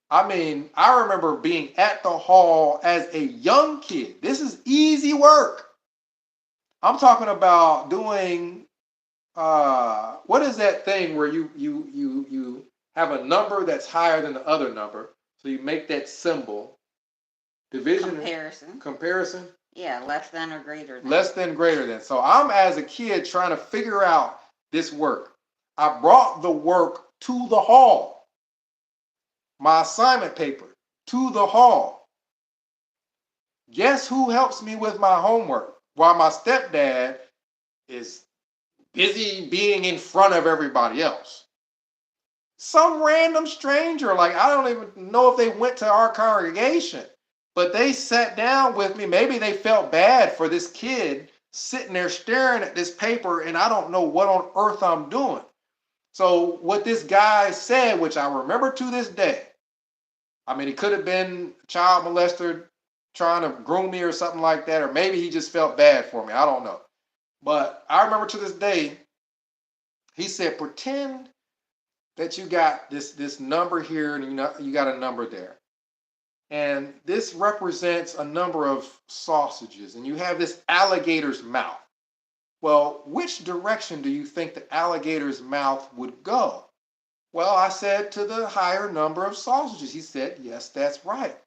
I mean, I remember being at the hall as a young kid. This is easy work. I'm talking about doing what is that thing where you have a number that's higher than the other number, so you make that symbol. Division. Comparison. Yeah, less than or greater than. Less than, greater than. So I'm, as a kid, trying to figure out this work. I brought the work to the hall. My assignment paper to the hall. Guess who helps me with my homework while my stepdad is busy being in front of everybody else? Some random stranger. Like, I don't even know if they went to our congregation, but they sat down with me. Maybe they felt bad for this kid sitting there staring at this paper, and I don't know what on earth I'm doing. So what this guy said, which I remember to this day, I mean, he could have been a child molester trying to groom me or something like that, or maybe he just felt bad for me. I don't know. But I remember to this day, he said, pretend that you got this number here and you got a number there. And this represents a number of sausages, and you have this alligator's mouth. Well, which direction do you think the alligator's mouth would go? Well, I said to the higher number of sausages. He said, yes, that's right.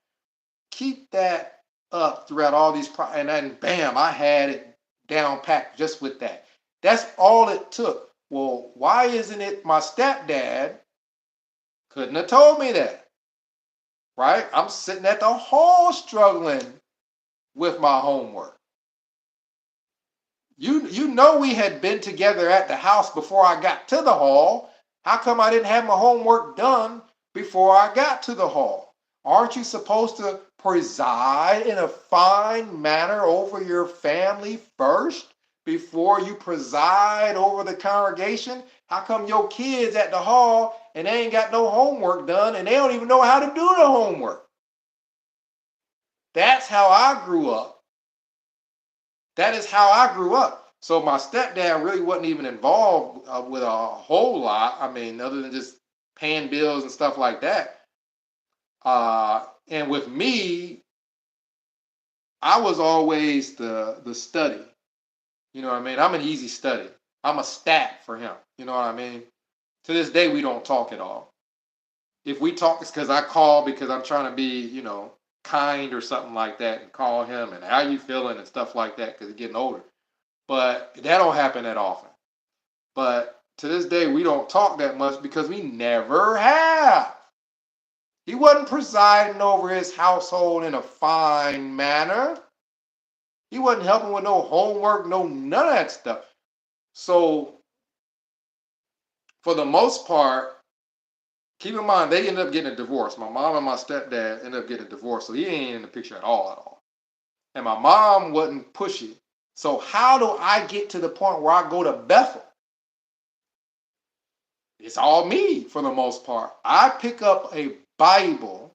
Keep that up throughout all these, and then bam, I had it down packed just with that. That's all it took. Well, why isn't it my stepdad couldn't have told me that? Right? I'm sitting at the hall struggling with my homework. You know we had been together at the house before I got to the hall. How come I didn't have my homework done before I got to the hall? Aren't you supposed to preside in a fine manner over your family first before you preside over the congregation? How come your kids at the hall and they ain't got no homework done and they don't even know how to do the homework? That's how I grew up. That is how I grew up. So my stepdad really wasn't even involved with a whole lot. I mean, other than just paying bills and stuff like that. And with me, I was always the study. You know what I mean? I'm an easy study. I'm a stat for him. You know what I mean? To this day, we don't talk at all. If we talk, it's because I call because I'm trying to be, kind or something like that, and call him and how you feeling and stuff like that because he's getting older. But that don't happen that often. But to this day, we don't talk that much because we never have. He wasn't presiding over his household in a fine manner. He wasn't helping with no homework, none of that stuff. So for the most part, keep in mind, they ended up getting a divorce. My mom and my stepdad ended up getting a divorce. So he ain't in the picture at all. And my mom wasn't pushy. So how do I get to the point where I go to Bethel? It's all me for the most part. I pick up a Bible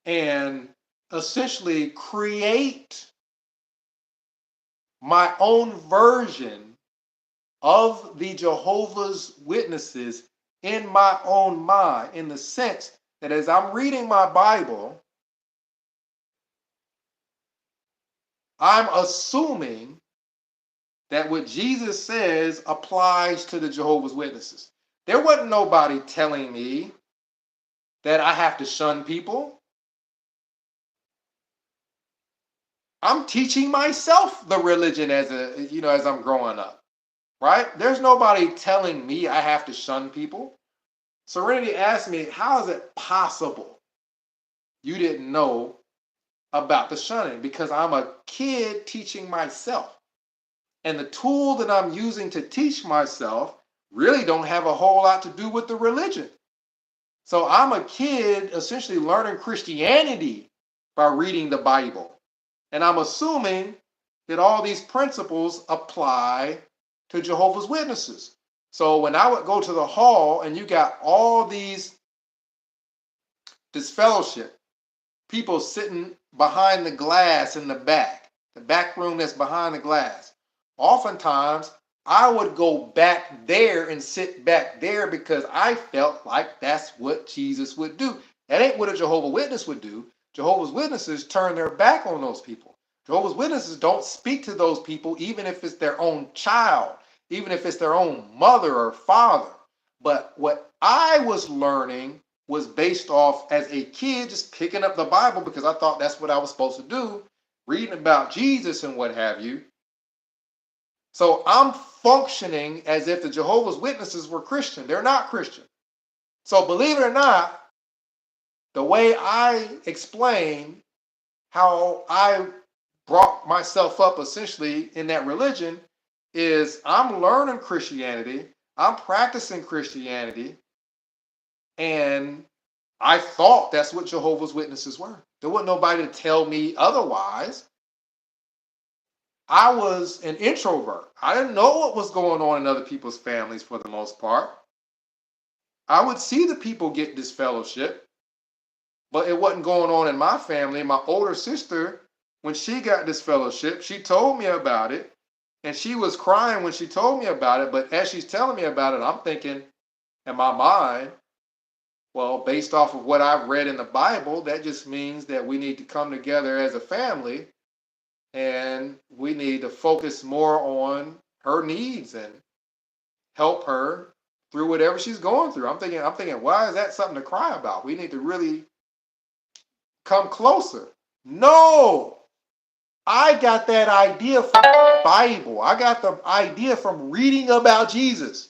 and essentially create my own version of the Jehovah's Witnesses in my own mind, in the sense that as I'm reading my Bible, I'm assuming that what Jesus says applies to the Jehovah's Witnesses. There wasn't nobody telling me that I have to shun people. I'm teaching myself the religion as I'm growing up, right? There's nobody telling me I have to shun people. Serenity asked me, how is it possible you didn't know about the shunning? Because I'm a kid teaching myself. And the tool that I'm using to teach myself really don't have a whole lot to do with the religion. So I'm a kid essentially learning Christianity by reading the Bible. And I'm assuming that all these principles apply to Jehovah's Witnesses. So when I would go to the hall and you got all these disfellowship, people sitting behind the glass in the back room that's behind the glass, oftentimes I would go back there and sit back there because I felt like that's what Jesus would do. That ain't what a Jehovah's Witness would do. Jehovah's Witnesses turn their back on those people. Jehovah's Witnesses don't speak to those people, even if it's their own child, even if it's their own mother or father. But what I was learning was based off as a kid, just picking up the Bible because I thought that's what I was supposed to do, reading about Jesus and what have you. So I'm functioning as if the Jehovah's Witnesses were Christian. They're not Christian. So believe it or not, the way I explain how I brought myself up essentially in that religion is I'm learning Christianity, I'm practicing Christianity, and I thought that's what Jehovah's Witnesses were. There wasn't nobody to tell me otherwise. I was an introvert. I didn't know what was going on in other people's families for the most part. I would see the people get disfellowship, but it wasn't going on in my family. My older sister, when she got disfellowship, she told me about it, and she was crying when she told me about it. But as she's telling me about it, I'm thinking in my mind, well, based off of what I've read in the Bible, that just means that we need to come together as a family and we need to focus more on her needs and help her through whatever she's going through. I'm thinking, why is that something to cry about? We need to really come closer. No, I got that idea from the Bible. I got the idea from reading about Jesus.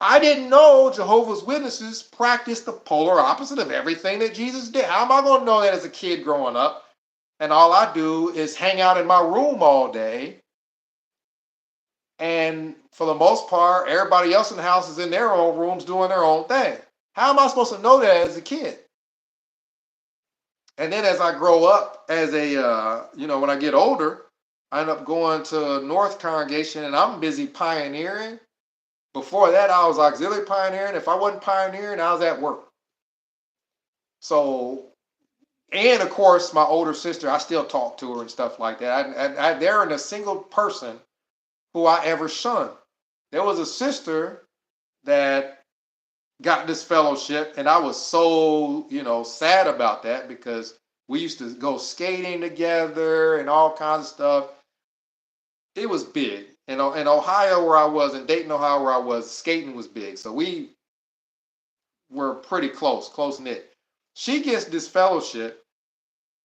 I didn't know Jehovah's Witnesses practiced the polar opposite of everything that Jesus did. How am I going to know that as a kid growing up? And all I do is hang out in my room all day And for the most part, everybody else in the house is in their own rooms doing their own thing. How am I supposed to know that as a kid? And then as I grow up as a, when I get older, I end up going to North Congregation and I'm busy pioneering. Before that, I was auxiliary pioneering. If I wasn't pioneering, I was at work. So, and of course, my older sister, I still talk to her and stuff like that. There ain't a single person who I ever shunned. There was a sister that got this fellowship, and I was so, sad about that because we used to go skating together and all kinds of stuff. It was big. In Ohio, where I was, in Dayton, Ohio, where I was, skating was big. So we were pretty close knit. She gets this fellowship,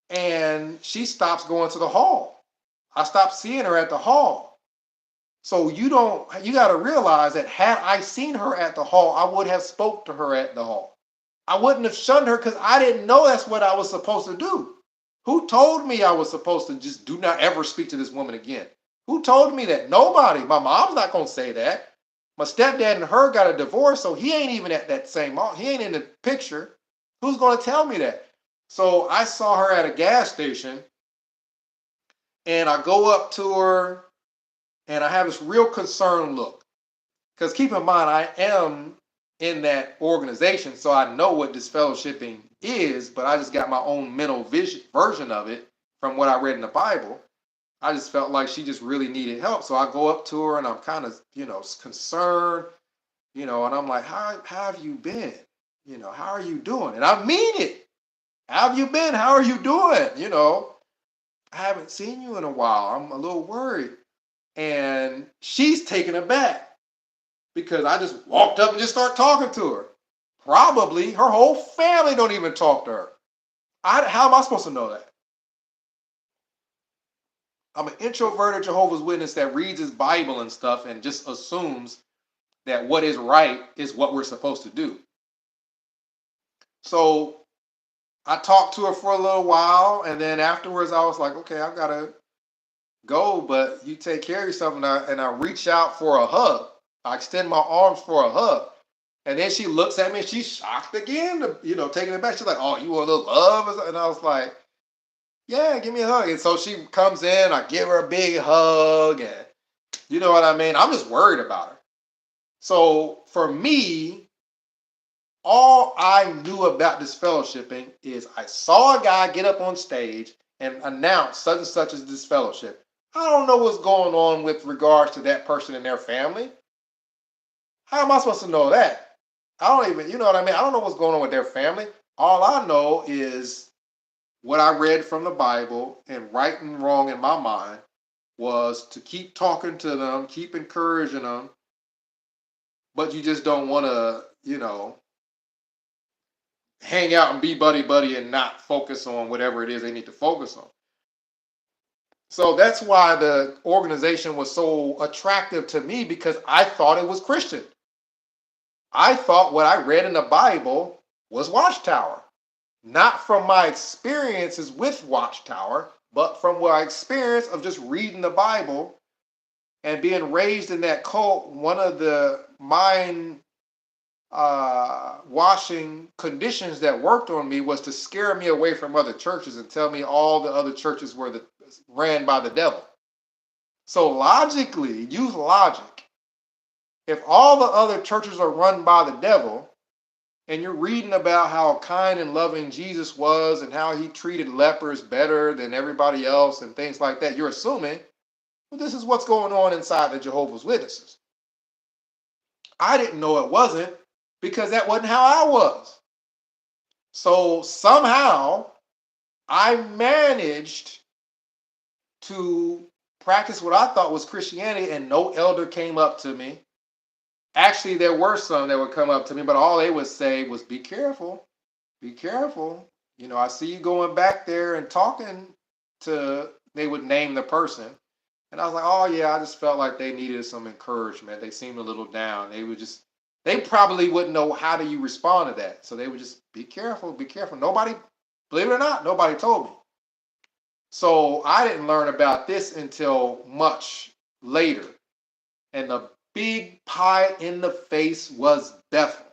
and she stops going to the hall. I stopped seeing her at the hall. So you got to realize that had I seen her at the hall, I would have spoke to her at the hall. I wouldn't have shunned her because I didn't know that's what I was supposed to do. Who told me I was supposed to just do not ever speak to this woman again? Who told me that? Nobody. My mom's not going to say that. My stepdad and her got a divorce, so he ain't even at that same, he ain't in the picture. Who's going to tell me that? So I saw her at a gas station, and I go up to her, and I have this real concerned look. Because keep in mind, I am in that organization, so I know what disfellowshipping is, but I just got my own mental version of it from what I read in the Bible. I just felt like she just really needed help. So I go up to her, and I'm kind of, concerned, and I'm like, how have you been? How are you doing? And I mean it. How have you been? How are you doing? I haven't seen you in a while. I'm a little worried. And she's taken aback because I just walked up and just started talking to her. Probably her whole family don't even talk to her. How am I supposed to know that? I'm an introverted Jehovah's Witness that reads his Bible and stuff and just assumes that what is right is what we're supposed to do. So I talked to her for a little while, and then afterwards I was like, okay, I've got to go, but you take care of yourself. And I reach out for a hug. I extend my arms for a hug. And then she looks at me and she's shocked again, taking it back. She's like, oh, you want a little love? And I was like, yeah, give me a hug. And so she comes in, I give her a big hug, and you know what I mean? I'm just worried about her. So for me, all I knew about this fellowshipping is I saw a guy get up on stage and announce such and such as this fellowship. I don't know what's going on with regards to that person and their family. How am I supposed to know that? I don't even, you know what I mean? I don't know what's going on with their family. All I know is what I read from the Bible, and right and wrong in my mind was to keep talking to them, keep encouraging them, but you just don't want to, hang out and be buddy and not focus on whatever it is they need to focus on. So that's why the organization was so attractive to me, because I thought it was Christian. I thought what I read in the Bible was Watchtower. Not from my experiences with Watchtower, but from my experience of just reading the Bible and being raised in that cult. One of the mind washing conditions that worked on me was to scare me away from other churches and tell me all the other churches were ran by the devil. So logically, use logic. If all the other churches are run by the devil, and you're reading about how kind and loving Jesus was and how he treated lepers better than everybody else and things like that, you're assuming, well, this is what's going on inside the Jehovah's Witnesses. I didn't know it wasn't, because that wasn't how I was. So somehow I managed to practice what I thought was Christianity, and no elder came up to me. Actually, there were some that would come up to me, but all they would say was, be careful, be careful. I see you going back there and talking to, they would name the person. And I was like, oh yeah, I just felt like they needed some encouragement. They seemed a little down. They probably wouldn't know how do you respond to that. So they would just, be careful, be careful. Nobody, believe it or not, nobody told me. So I didn't learn about this until much later. And the big pie in the face was Bethel.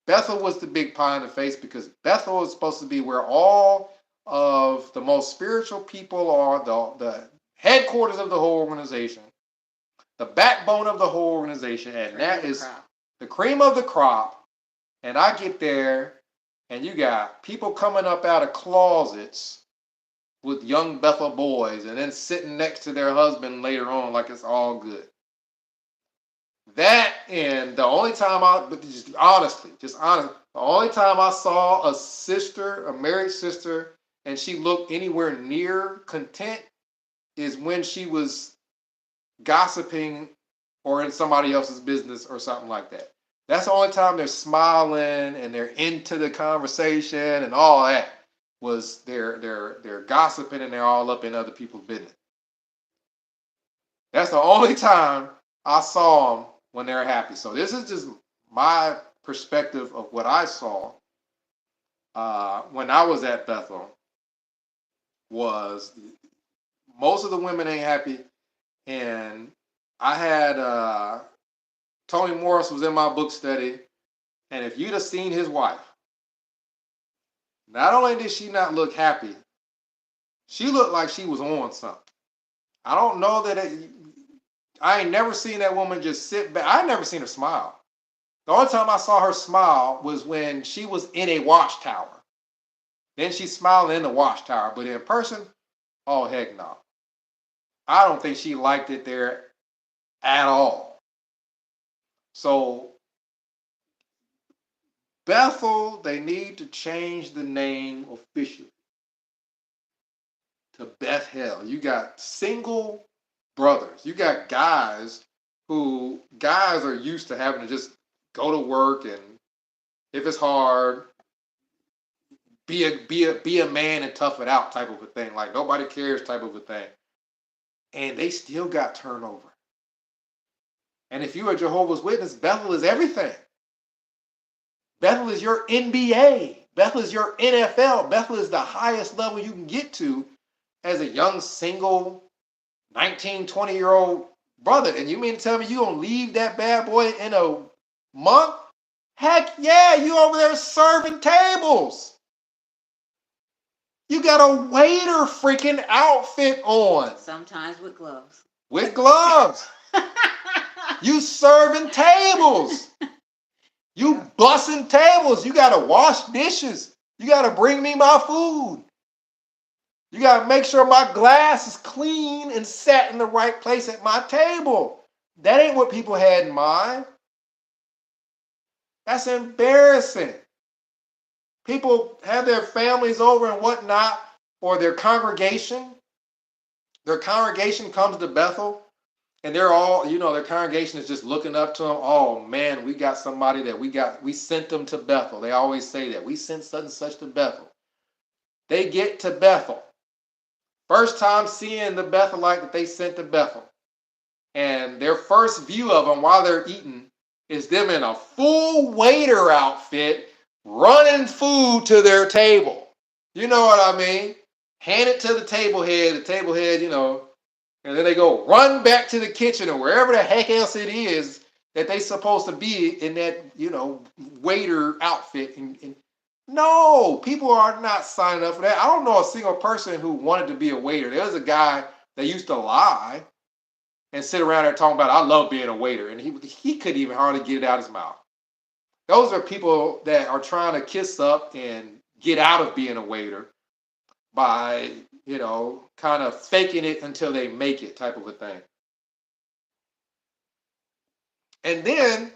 Bethel was the big pie in the face because Bethel is supposed to be where all of the most spiritual people are, the headquarters of the whole organization, the backbone of the whole organization, and that is the cream of the crop. And I get there, and you got people coming up out of closets with young Bethel boys and then sitting next to their husband later on like it's all good. That, and the only time the only time I saw a sister, a married sister, and she looked anywhere near content is when she was gossiping or in somebody else's business or something like that. That's the only time they're smiling and they're into the conversation and all that was they're gossiping and they're all up in other people's business. That's the only time I saw them when they're happy. So this is just my perspective of what I saw when I was at Bethel. Was most of the women ain't happy, and I had Tony Morris was in my book study, and if you'd have seen his wife, not only did she not look happy, she looked like she was on something. I don't know that I ain't never seen that woman just sit back. I never seen her smile. The only time I saw her smile was when she was in a watchtower. Then she smiled in the watchtower, but in person, oh heck no. I don't think she liked it there at all. So Bethel, they need to change the name officially to Bethel. You got single brothers. You got guys are used to having to just go to work, and if it's hard, be a man and tough it out type of a thing. Like nobody cares type of a thing. And they still got turnover. And if you're a Jehovah's Witness, Bethel is everything. Bethel is your NBA. Bethel is your NFL. Bethel is the highest level you can get to as a young, single, 19, 20-year-old brother. And you mean to tell me you gonna leave that bad boy in a month? Heck yeah, you over there serving tables. You got a waiter freaking outfit on. Sometimes with gloves. With gloves. You serving tables. You bussing tables. You got to wash dishes. You got to bring me my food. You got to make sure my glass is clean and set in the right place at my table. That ain't what people had in mind. That's embarrassing. People have their families over and whatnot, or their congregation. Their congregation comes to Bethel, and they're all, their congregation is just looking up to them. Oh man, we got somebody that we sent them to Bethel. They always say that. We sent such and such to Bethel. They get to Bethel. First time seeing the Bethelite that they sent to Bethel. And their first view of them while they're eating is them in a full waiter outfit running food to their table. You know what I mean? Hand it to the table head, and then they go run back to the kitchen or wherever the heck else it is that they supposed to be in that, waiter outfit. And no, people are not signing up for that. I don't know a single person who wanted to be a waiter. There was a guy that used to lie and sit around there talking about, I love being a waiter. And he couldn't even hardly get it out of his mouth. Those are people that are trying to kiss up and get out of being a waiter by, kind of faking it until they make it type of a thing. And then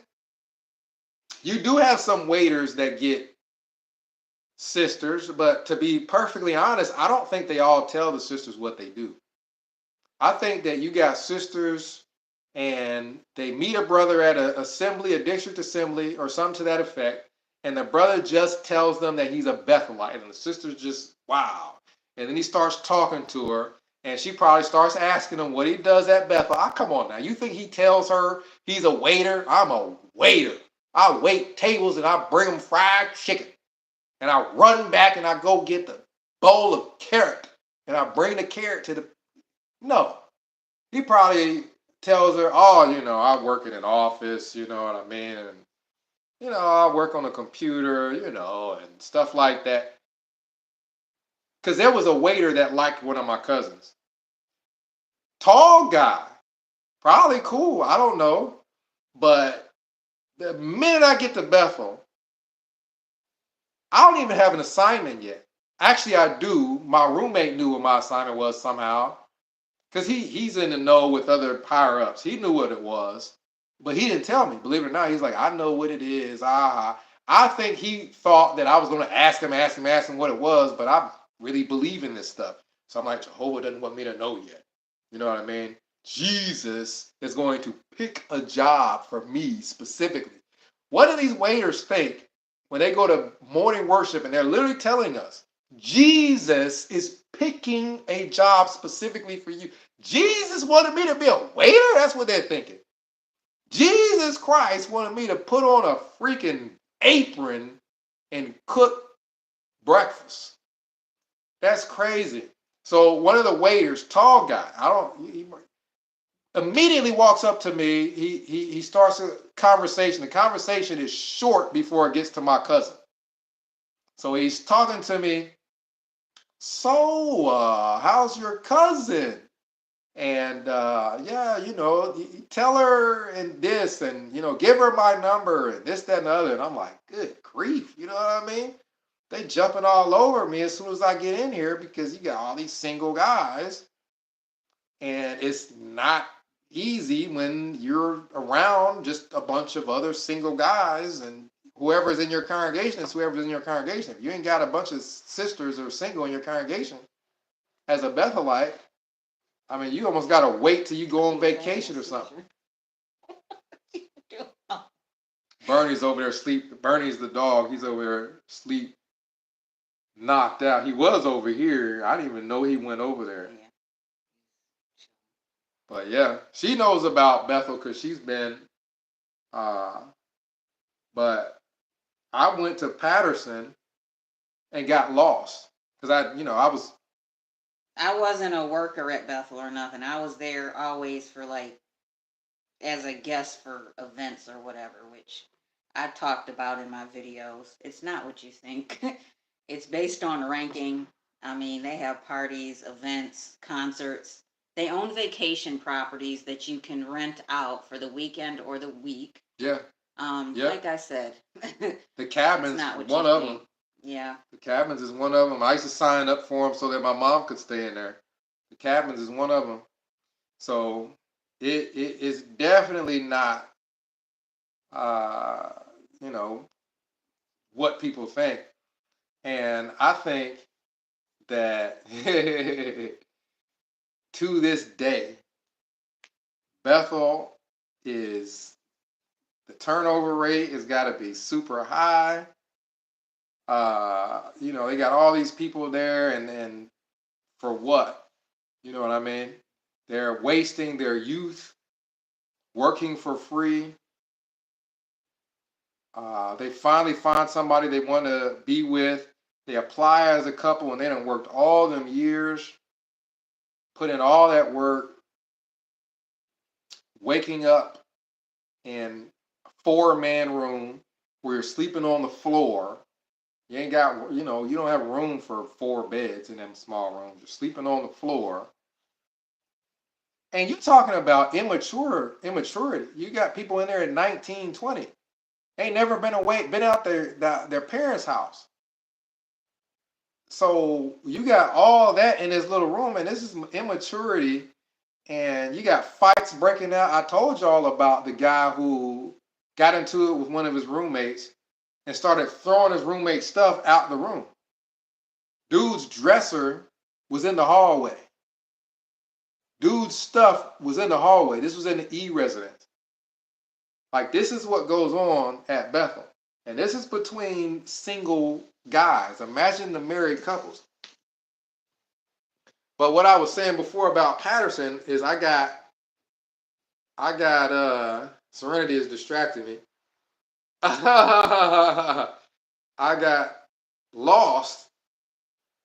you do have some waiters that get sisters, but to be perfectly honest, I don't think they all tell the sisters what they do. I think that you got sisters and they meet a brother at an assembly, a district assembly, or something to that effect, and the brother just tells them that he's a Bethelite, and the sister's just, wow. And then he starts talking to her, and she probably starts asking him what he does at Bethel. Come on now, you think he tells her he's a waiter? I'm a waiter. I wait tables and I bring them fried chicken. And I run back and I go get the bowl of carrot. And I bring the carrot to the... No. He probably tells her, oh, I work in an office, you know what I mean? And, I work on a computer, and stuff like that. Because there was a waiter that liked one of my cousins. Tall guy, probably cool, I don't know. But the minute I get to Bethel, I don't even have an assignment yet. Actually, I do. My roommate knew what my assignment was somehow. Because he's in the know with other higher ups. He knew what it was, but he didn't tell me. Believe it or not, he's like, I know what it is. I think he thought that I was going to ask him what it was, but I really believe in this stuff. So I'm like, Jehovah doesn't want me to know yet. You know what I mean? Jesus is going to pick a job for me specifically. What do these waiters think when they go to morning worship and they're literally telling us, Jesus is picking a job specifically for you? Jesus wanted me to be a waiter? That's what they're thinking. Jesus Christ wanted me to put on a freaking apron and cook breakfast. That's crazy. So one of the waiters, tall guy, he immediately walks up to me. He starts a conversation. The conversation is short before it gets to my cousin. So he's talking to me. So, how's your cousin? And yeah, tell her and this, and give her my number and this, that, and the other. And I'm like, good grief, you know what I mean? They jumping all over me as soon as I get in here because you got all these single guys, and it's not easy when you're around just a bunch of other single guys, and whoever's in your congregation is whoever's in your congregation. If you ain't got a bunch of sisters or single in your congregation, as a Bethelite, I mean, you almost got to wait till you go on vacation or something. Bernie's over there asleep. Bernie's the dog. He's over there asleep, knocked out. He was over here. I didn't even know he went over there. But yeah, she knows about Bethel because she's been. But I went to Patterson and got lost because I wasn't a worker at Bethel or nothing. I was there always for as a guest for events or whatever, which I talked about in my videos. It's not what you think. It's based on ranking. I mean, they have parties, events, concerts. They own vacation properties that you can rent out for the weekend or the week. Yeah. Like I said, the cabin's one of them. Yeah. The cabins is one of them. I used to sign up for them so that my mom could stay in there. The cabins is one of them. So it is definitely not, what people think. And I think that to this day, Bethel is, the turnover rate has got to be super high. They got all these people there, and for what? You know what I mean? They're wasting their youth, working for free. They finally find somebody they want to be with. They apply as a couple, and they done worked all them years, put in all that work, waking up in a 4-man room where you're sleeping on the floor. You ain't got, you don't have room for 4 beds in them small rooms. You're sleeping on the floor. And you're talking about immaturity. You got people in there at 19, 20. Ain't never been out their parents' house. So you got all that in this little room, and this is immaturity. And you got fights breaking out. I told y'all about the guy who got into it with one of his roommates and started throwing his roommate's stuff out the room. Dude's dresser was in the hallway. Dude's stuff was in the hallway. This was in the E residence. Like, this is what goes on at Bethel. And this is between single guys. Imagine the married couples. But what I was saying before about Patterson is I got Serenity is distracting me. I got lost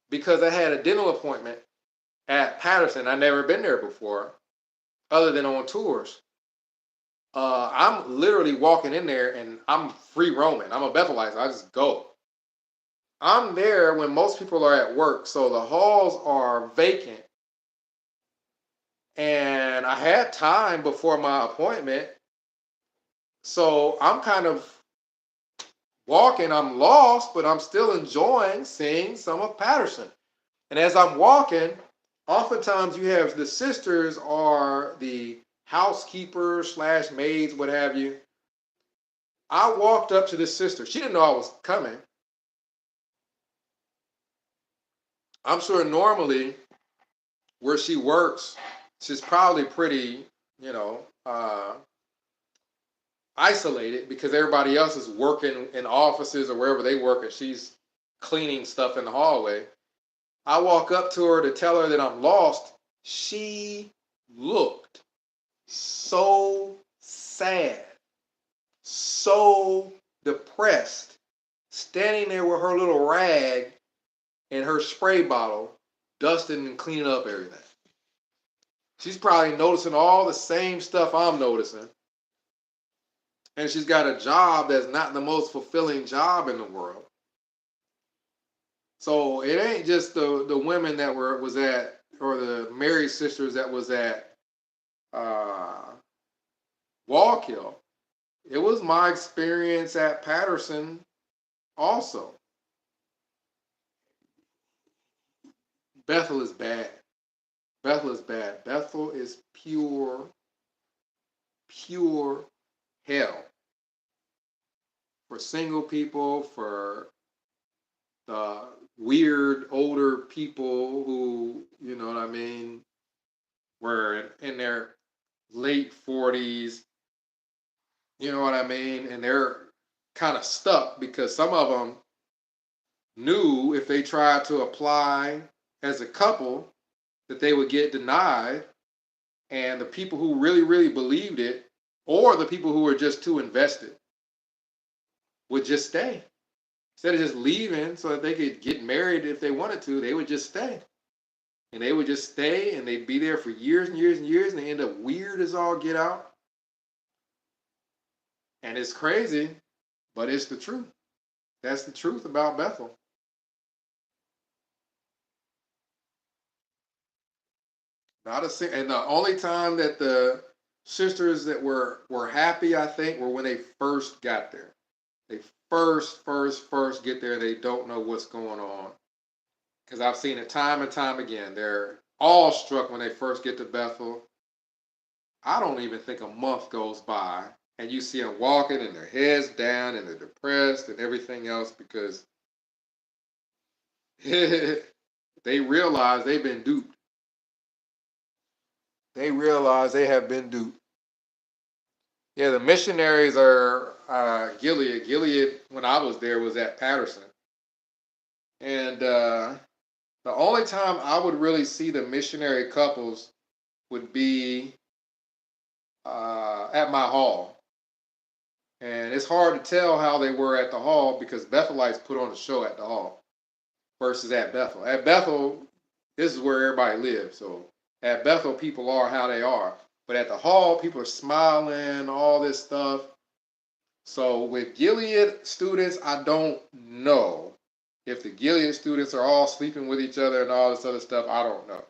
because I had a dental appointment at Patterson. I'd never been there before. other than on tours. I'm literally walking in there and I'm free roaming. I'm a Bethelite. I just go. I'm there when most people are at work, so the halls are vacant. And I had time before my appointment, so I'm kind of walking. I'm lost, but I'm still enjoying seeing some of Patterson. And as I'm walking, oftentimes you have the sisters are the housekeepers slash maids, what have you. I walked up to this sister. She didn't know I was coming. I'm sure normally where she works, she's probably pretty, you know, isolated because everybody else is working in offices or wherever they work and she's cleaning stuff in the hallway. I walk up to her to tell her that I'm lost. She looked so sad, so depressed, standing there with her little rag and her spray bottle, dusting and cleaning up everything. She's probably noticing all the same stuff I'm noticing. And she's got a job that's not the most fulfilling job in the world. So it ain't just the women that was at, or the married sisters that was at Wallkill. It was my experience at Patterson also. Bethel is bad. Bethel is bad. Bethel is pure hell. For single people, for the weird older people who, you know what I mean, were in their late 40s, you know what I mean, and they're kind of stuck because some of them knew if they tried to apply as a couple that they would get denied, and the people who really, really believed it, or the people who were just too invested, would just stay. Instead of just leaving so that they could get married if they wanted to, they would just stay. And they would just stay and they'd be there for years and years and years and they end up weird as all get out. And it's crazy, but it's the truth. That's the truth about Bethel. And the only time that the sisters that were happy, I think, were when they first got there. They first get there, they don't know what's going on. Because I've seen it time and time again. They're awestruck when they first get to Bethel. I don't even think a month goes by and you see them walking and their heads down and they're depressed and everything else because they realize they've been duped. They realize they have been duped. Yeah, the missionaries are Gilead. Gilead, when I was there, was at Patterson. And the only time I would really see the missionary couples would be at my hall. And it's hard to tell how they were at the hall because Bethelites put on a show at the hall versus at Bethel. At Bethel, this is where everybody lives. So at Bethel, people are how they are. But at the hall, people are smiling, all this stuff. So with Gilead students, I don't know if the Gilead students are all sleeping with each other and all this other stuff. I don't know.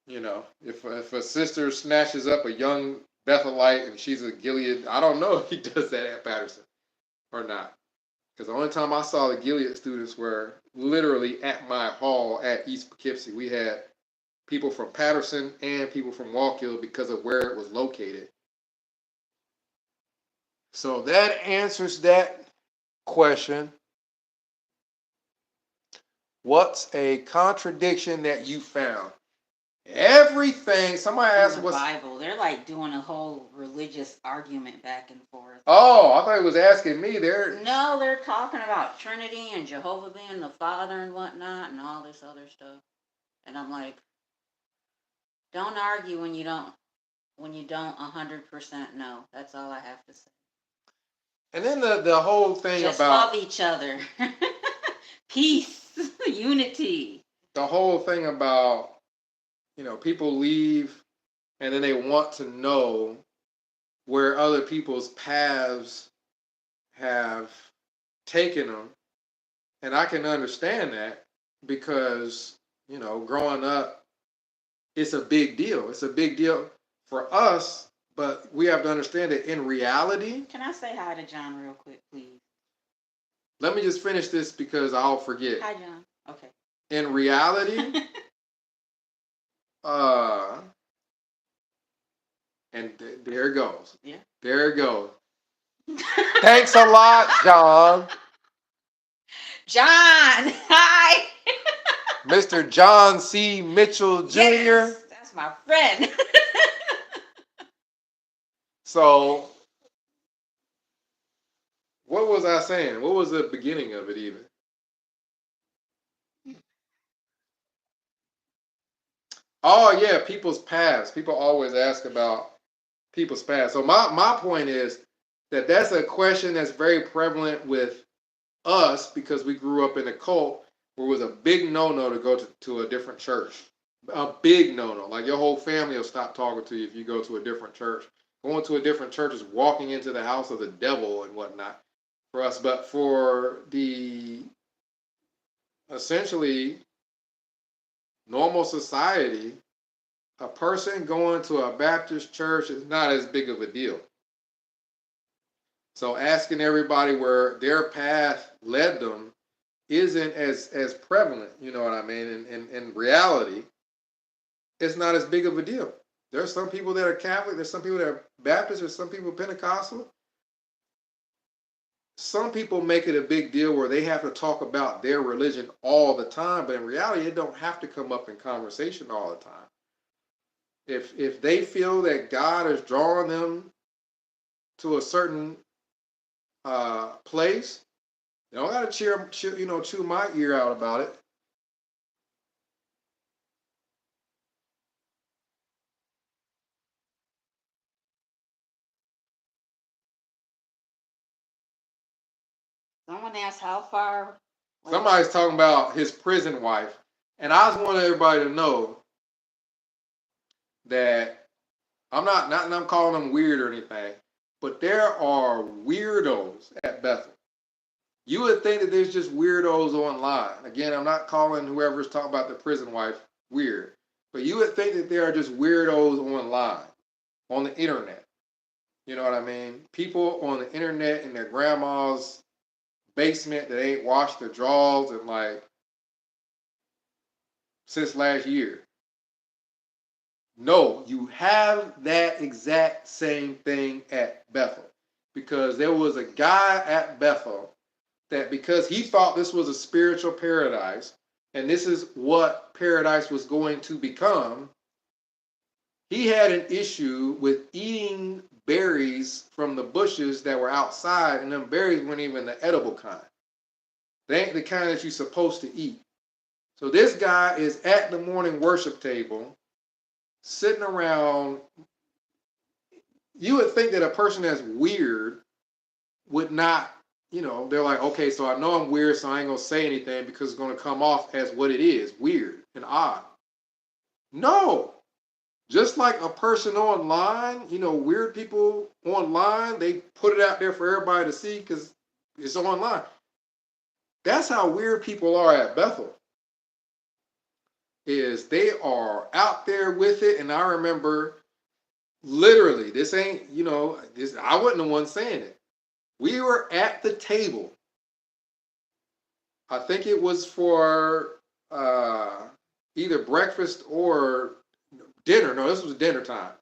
You know, if a sister snatches up a young Bethelite and she's a Gilead, I don't know if he does that at Patterson or not. Because the only time I saw the Gilead students were literally at my hall at East Poughkeepsie. We had people from Patterson and people from Wallkill because of where it was located. So that answers that question. What's a contradiction that you found? Everything. Somebody asked what's the Bible. They're like doing a whole religious argument back and forth. Oh, I thought it was asking me. No, they're talking about Trinity and Jehovah being the Father and whatnot and all this other stuff. And I'm like, don't argue when you don't 100% know. That's all I have to say. And then the whole thing just about love each other. Peace, unity. The whole thing about, people leave and then they want to know where other people's paths have taken them. And I can understand that because, growing up, it's a big deal. It's a big deal for us, but we have to understand that in reality. Can I say hi to John real quick, please? Let me just finish this because I'll forget. Hi, John. Okay. In reality, and there it goes. Yeah. There it goes. Thanks a lot, John. John, hi. Mr. John C. Mitchell Jr. Yes, that's my friend. So, what was I saying? What was the beginning of it even? Oh, yeah, people's past. People always ask about people's past. So my point is that that's a question that's very prevalent with us because we grew up in a cult where it was a big no-no to go to a different church. A big no-no. Like your whole family will stop talking to you if you go to a different church. Going to a different church is walking into the house of the devil and whatnot for us. But for the essentially normal society, a person going to a Baptist church is not as big of a deal. So asking everybody where their path led them isn't as prevalent, you know what I mean? In reality, it's not as big of a deal. There's some people that are Catholic, there's some people that are Baptist, there's some people Pentecostal. Some people make it a big deal where they have to talk about their religion all the time, but in reality, it don't have to come up in conversation all the time. If they feel that God is drawing them to a certain place, they don't got to chew my ear out about it. Someone asked how far. Somebody's talking about his prison wife, and I just want everybody to know that I'm calling them weird or anything, but there are weirdos at Bethel. You would think that there's just weirdos online. Again, I'm not calling whoever's talking about the prison wife weird, but you would think that there are just weirdos online, on the internet. You know what I mean? People on the internet in their grandma's basement that ain't washed their drawers and since last year. No, you have that exact same thing at Bethel. Because there was a guy at Bethel that because he thought this was a spiritual paradise, and this is what paradise was going to become, he had an issue with eating berries from the bushes that were outside, and them berries weren't even the edible kind. They ain't the kind that you're supposed to eat. So this guy is at the morning worship table, sitting around. You would think that a person that's weird would not, they're like, okay, so I know I'm weird, so I ain't going to say anything because it's going to come off as what it is, weird and odd. No. Just like a person online, weird people online, they put it out there for everybody to see because it's online. That's how weird people are at Bethel. Is they are out there with it. And I remember literally, this ain't, I wasn't the one saying it. We were at the table. I think it was for either breakfast or dinner. No, this was dinner time.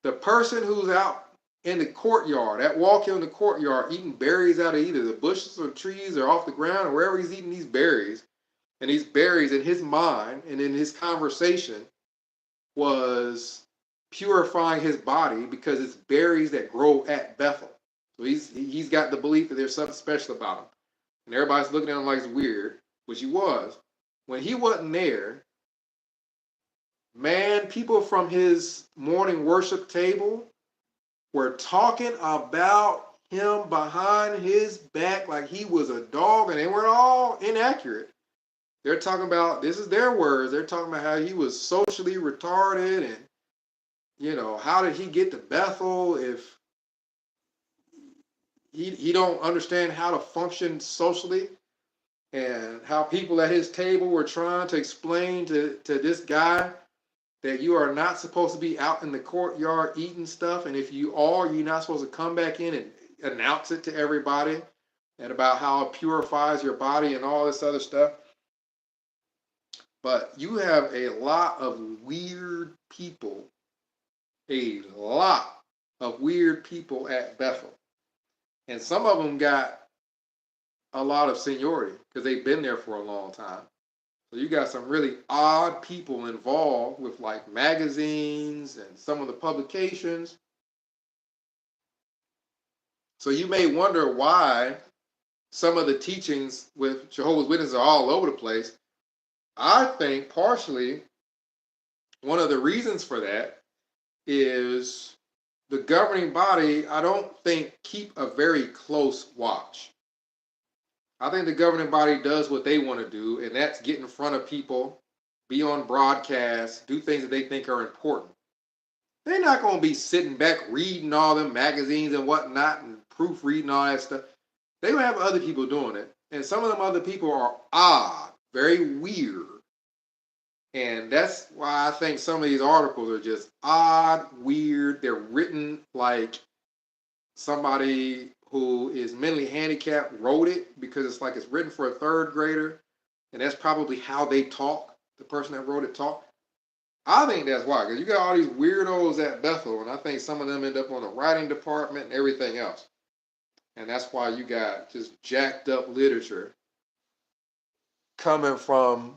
The person who's out in the courtyard, walking in the courtyard, eating berries out of either the bushes or trees or off the ground or wherever he's eating these berries, and these berries in his mind and in his conversation was purifying his body because it's berries that grow at Bethel. So he's got the belief that there's something special about him. And everybody's looking at him like it's weird, which he was. When he wasn't there, man, people from his morning worship table were talking about him behind his back like he was a dog, and they weren't all inaccurate. They're talking about, this is their words, they're talking about how he was socially retarded and how did he get to Bethel if he don't understand how to function socially, and how people at his table were trying to explain to this guy that you are not supposed to be out in the courtyard eating stuff, and if you are, you're not supposed to come back in and announce it to everybody, and about how it purifies your body and all this other stuff. But you have a lot of weird people, a lot of weird people at Bethel. And some of them got a lot of seniority because they've been there for a long time. So you got some really odd people involved with like magazines and some of the publications. So you may wonder why some of the teachings with Jehovah's Witnesses are all over the place. I think partially one of the reasons for that is the governing body, I don't think, keep a very close watch. I think the governing body does what they want to do, and that's get in front of people, be on broadcast, do things that they think are important. They're not going to be sitting back reading all them magazines and whatnot and proofreading all that stuff. They will have other people doing it. And some of them other people are odd, very weird. And that's why I think some of these articles are just odd, weird. They're written like somebody who is mentally handicapped wrote it, because it's written for a third grader, and that's probably how they talk. The person that wrote it talk. I think that's why, because you got all these weirdos at Bethel, and I think some of them end up on the writing department and everything else. And that's why you got just jacked up literature coming from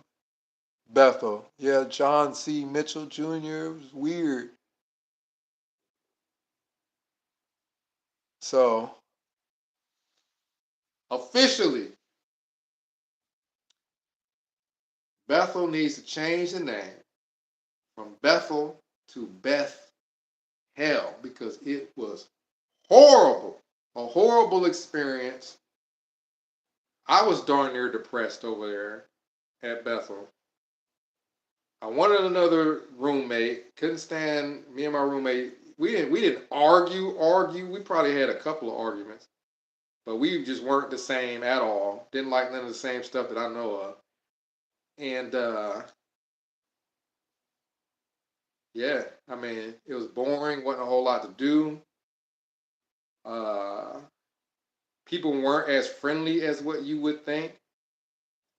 Bethel. Yeah, John C. Mitchell Jr. was weird. So, officially, Bethel needs to change the name from Bethel to Beth Hell, because it was horrible, a horrible experience. I was darn near depressed over there at Bethel. I wanted another roommate. Couldn't stand me and my roommate. We didn't argue. We probably had a couple of arguments, but we just weren't the same at all. Didn't like none of the same stuff that I know of. And yeah, I mean, it was boring. Wasn't a whole lot to do. People weren't as friendly as what you would think.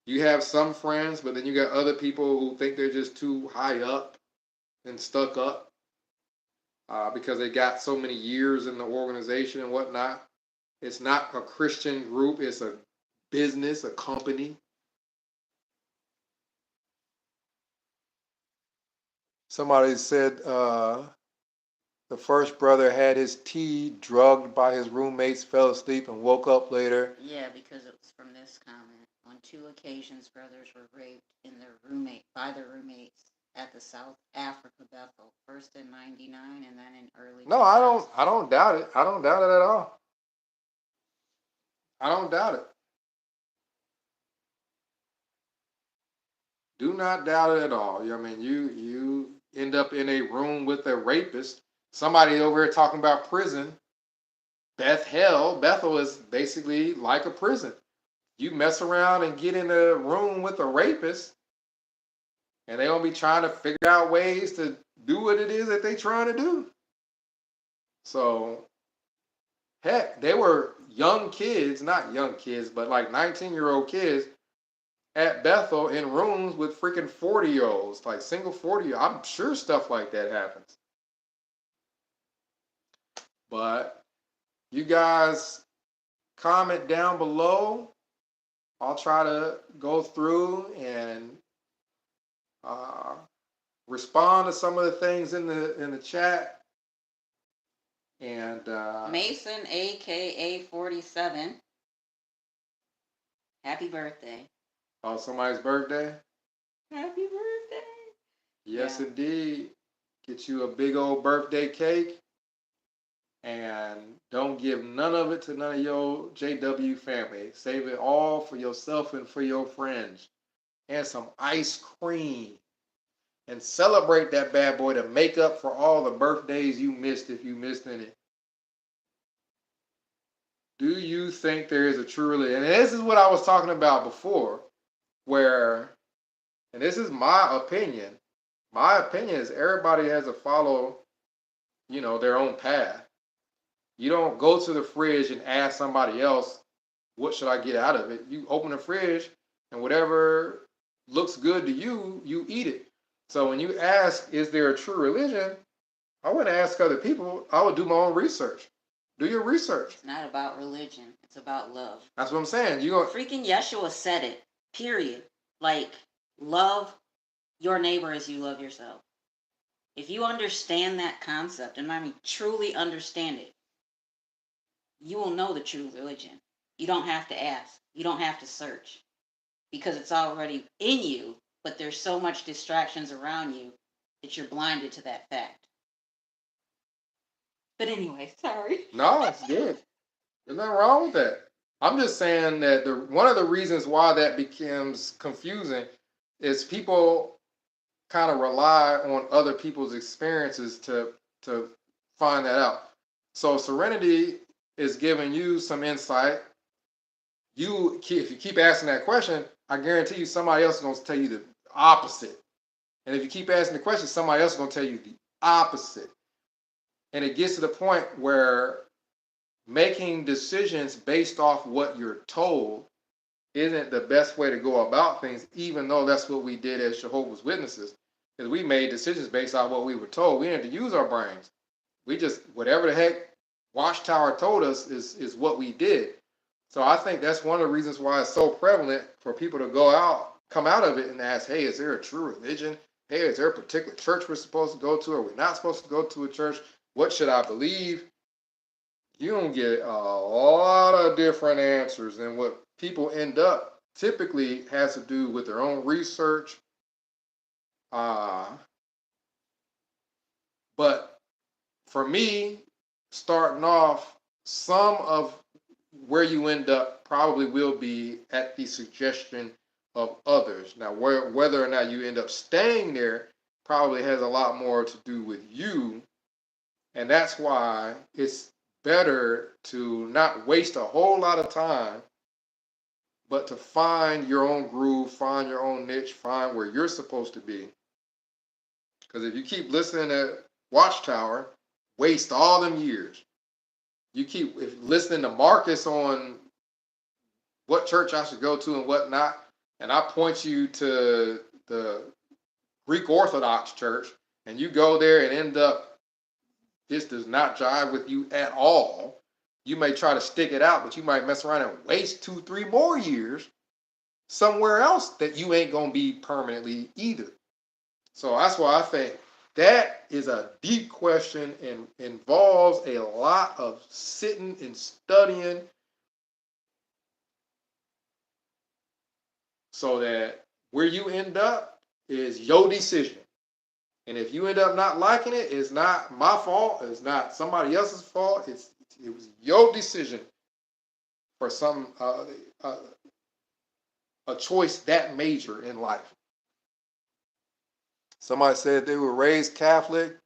You have some friends, but then you got other people who think they're just too high up and stuck up because they got so many years in the organization and whatnot. It's not a Christian group. It's a business, a company. Somebody said the first brother had his tea drugged by his roommates, fell asleep, and woke up later. Yeah, because it was from this comment. On 2 occasions, brothers were raped by their roommates at the South Africa Bethel. First in '99, and then in early. No, I don't doubt it. I don't doubt it at all. I don't doubt it. Do not doubt it at all. I mean, you end up in a room with a rapist. Somebody over here talking about prison. Bethel is basically like a prison. You mess around and get in a room with a rapist, and they're going to be trying to figure out ways to do what it is that they're trying to do. So, heck, they were young kids, not young kids, but like 19-year-old kids at Bethel in rooms with freaking 40-year-olds, like single 40-year-olds. I'm sure stuff like that happens. But you guys comment down below. I'll try to go through and respond to some of the things in the chat. And Mason, aka 47. Happy birthday. Oh, somebody's birthday? Happy birthday. Yes, yeah. Indeed. Get you a big old birthday cake. And don't give none of it to none of your JW family. Save it all for yourself and for your friends. And some ice cream. and celebrate that bad boy to make up for all the birthdays you missed if you missed any. Do you think there is a true religion? And this is what I was talking about before, where, and this is my opinion. My opinion is everybody has to follow, their own path. You don't go to the fridge and ask somebody else, what should I get out of it? You open the fridge and whatever looks good to you, you eat it. So when you ask, is there a true religion? I wouldn't ask other people. I would do my own research. Do your research. It's not about religion. It's about love. That's what I'm saying. Freaking Yeshua said it. Period. Like, love your neighbor as you love yourself. If you understand that concept, and I mean truly understand it, you will know the true religion. You don't have to ask. You don't have to search. Because it's already in you, but there's so much distractions around you that you're blinded to that fact. But anyway, sorry. No, it's good. There's nothing wrong with that. I'm just saying that one of the reasons why that becomes confusing is people kind of rely on other people's experiences to find that out. So Serenity is giving you some insight. If you keep asking that question, I guarantee you somebody else is going to tell you the opposite. And if you keep asking the question, somebody else is going to tell you the opposite. And it gets to the point where making decisions based off what you're told isn't the best way to go about things, even though that's what we did as Jehovah's Witnesses, because we made decisions based on what we were told. We didn't use our brains. We just, whatever the heck Watchtower told us is what we did. So I think that's one of the reasons why it's so prevalent for people to come out of it and ask, hey, is there a true religion? Hey, is there a particular church we're supposed to go to? Or we're not supposed to go to a church? What should I believe? You don't get a lot of different answers, and what people end up typically has to do with their own research. But for me, starting off, some of where you end up probably will be at the suggestion of others. Now, whether or not you end up staying there probably has a lot more to do with you. And that's why it's better to not waste a whole lot of time, but to find your own groove, find your own niche, find where you're supposed to be. Because if you keep listening to Watchtower, waste all them years. You keep listening to Marcus on what church I should go to and what not, and I point you to the Greek Orthodox Church, and you go there and end up, this does not jive with you at all. You may try to stick it out, but you might mess around and waste 2-3 more years somewhere else that you ain't going to be permanently either. So that's why I think that is a deep question and involves a lot of sitting and studying so that where you end up is your decision. And if you end up not liking it, it's not my fault. It's not somebody else's fault. It was your decision for some a choice that major in life. Somebody said they were raised Catholic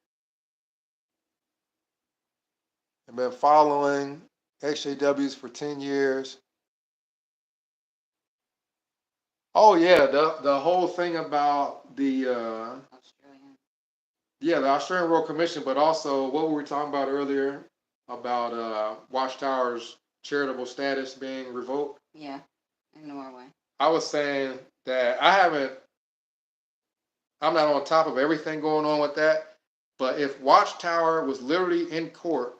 and been following XJWs for 10 years. Oh yeah, the whole thing about the Australian Royal Commission, but also what we were talking about earlier about Watchtower's charitable status being revoked. Yeah, in Norway. I was saying that I'm not on top of everything going on with that, but if Watchtower was literally in court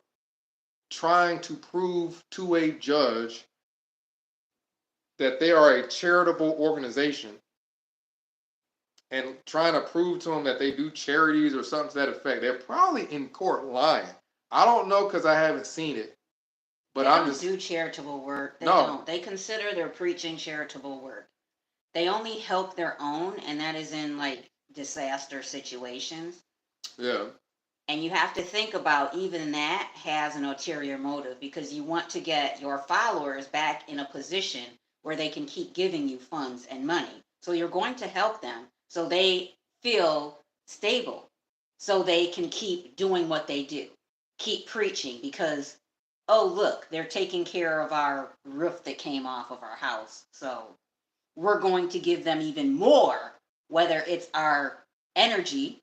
trying to prove to a judge that they are a charitable organization and trying to prove to them that they do charities or something to that effect, they're probably in court lying. I don't know because I haven't seen it, but they don't do charitable work. They don't. They consider their preaching charitable work. They only help their own, and that is in like disaster situations. Yeah. And you have to think about even that has an ulterior motive because you want to get your followers back in a position where they can keep giving you funds and money. So you're going to help them so they feel stable so they can keep doing what they do, keep preaching because, oh, look, they're taking care of our roof that came off of our house. So we're going to give them even more, whether it's our energy,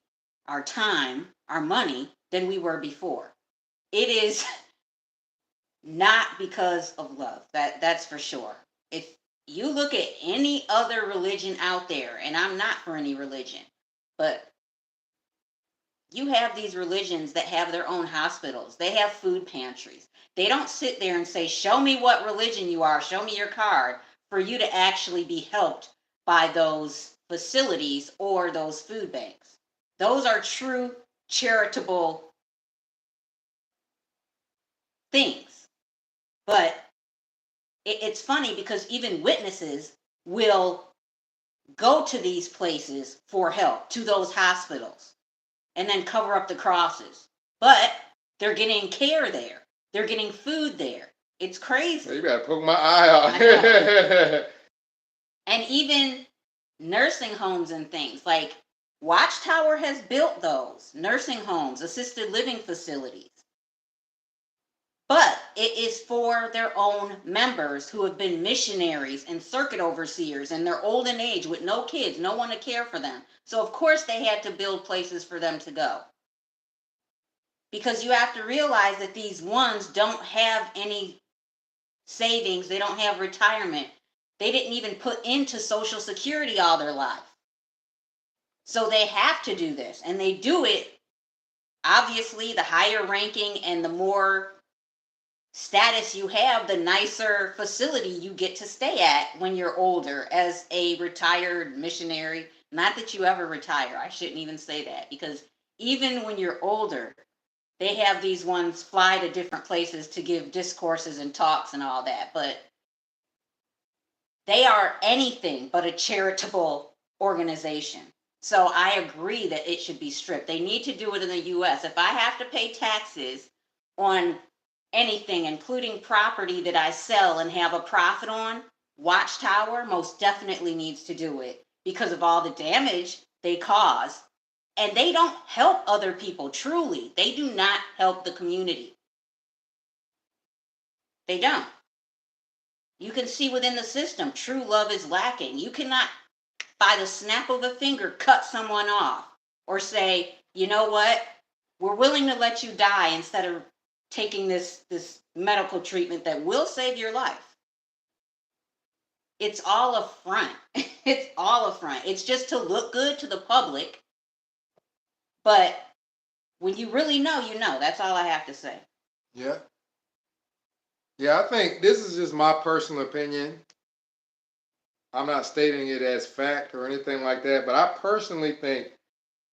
our time, our money, than we were before. It is not because of love. That's for sure. If you look at any other religion out there, and I'm not for any religion, but you have these religions that have their own hospitals. They have food pantries. They don't sit there and say, show me what religion you are, show me your card, for you to actually be helped by those facilities or those food banks. Those are true charitable things. But it's funny because even witnesses will go to these places for help, to those hospitals, and then cover up the crosses. But they're getting care there. They're getting food there. It's crazy. You better poke my eye out. And even nursing homes and things like Watchtower has built those nursing homes, assisted living facilities. But it is for their own members who have been missionaries and circuit overseers, and they're old in age with no kids, no one to care for them. So of course they had to build places for them to go. Because you have to realize that these ones don't have any savings, they don't have retirement. They didn't even put into Social Security all their life. So they have to do this, and they do it, obviously, the higher ranking and the more status you have, the nicer facility you get to stay at when you're older as a retired missionary. Not that you ever retire, I shouldn't even say that, because even when you're older, they have these ones fly to different places to give discourses and talks and all that, but they are anything but a charitable organization. So I agree that it should be stripped. They need to do it in the US. If I have to pay taxes on anything, including property that I sell and have a profit on, Watchtower most definitely needs to do it because of all the damage they cause. And they don't help other people, truly. They do not help the community. They don't. You can see within the system, true love is lacking. You cannot, by the snap of a finger, cut someone off or say, you know what, we're willing to let you die instead of taking this medical treatment that will save your life. It's all a front. It's all a front. It's just to look good to the public. But when you really know, you know. That's all I have to say. Yeah. Yeah, I think this is just my personal opinion. I'm not stating it as fact or anything like that, but I personally think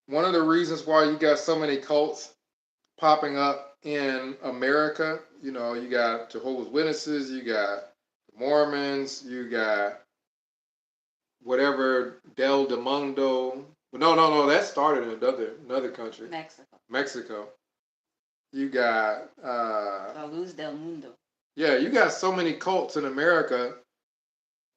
one of the reasons why you got so many cults popping up in America, you know, you got Jehovah's Witnesses, you got Mormons, you got whatever Del Mundo. No, that started in another country. Mexico. You got La Luz del Mundo. Yeah, you got so many cults in America.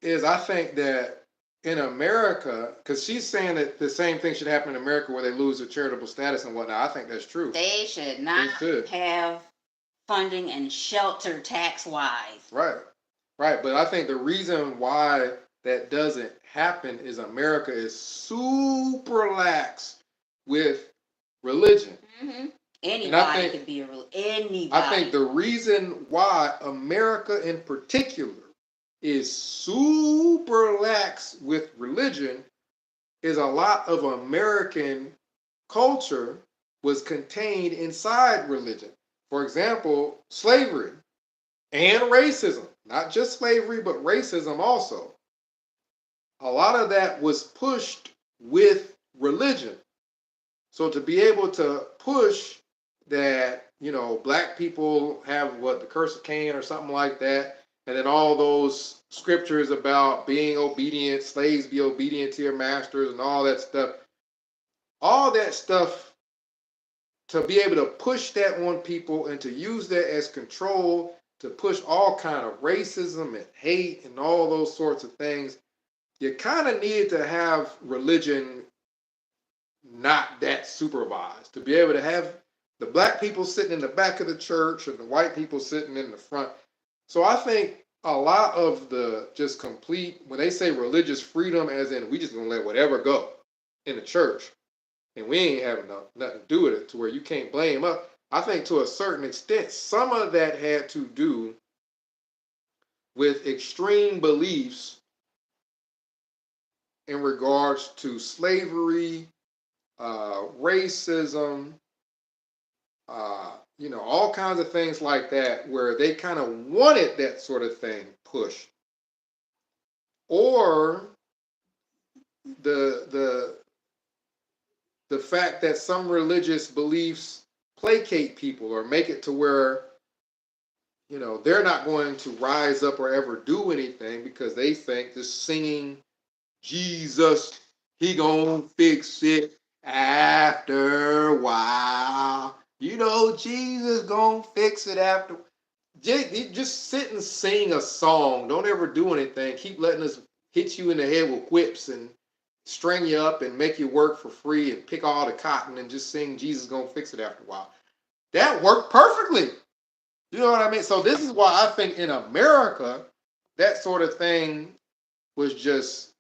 I think that in America, because she's saying that the same thing should happen in America where they lose their charitable status and whatnot. I think that's true. They should not have funding and shelter tax-wise. Right. But I think the reason why that doesn't happen is America is super lax with religion. Mm-hmm. Anybody could be anybody. I think the reason why America in particular is super lax with religion is a lot of American culture was contained inside religion. For example, slavery and racism. Not just slavery, but racism also. A lot of that was pushed with religion. So to be able to push that, you know, black people have the curse of Cain or something like that, and then all those scriptures about being obedient, slaves be obedient to your masters and all that stuff, to be able to push that on people and to use that as control to push all kind of racism and hate and all those sorts of things, you kind of need to have religion not that supervised. To be able to have the black people sitting in the back of the church and the white people sitting in the front. So I think a lot of the just complete, when they say religious freedom, as in we just gonna let whatever go in the church, and we ain't having nothing to do with it to where you can't blame us. I think to a certain extent, some of that had to do with extreme beliefs in regards to slavery, racism, all kinds of things like that, where they kind of wanted that sort of thing pushed, or the the fact that some religious beliefs placate people or make it to where they're not going to rise up or ever do anything because they think just singing Jesus, he gonna fix it after a while. Jesus gonna fix it after. Just sit and sing a song. Don't ever do anything. Keep letting us hit you in the head with whips and string you up and make you work for free and pick all the cotton and just sing Jesus gonna fix it after a while. That worked perfectly. You know what I mean? So this is why I think in America, that sort of thing was just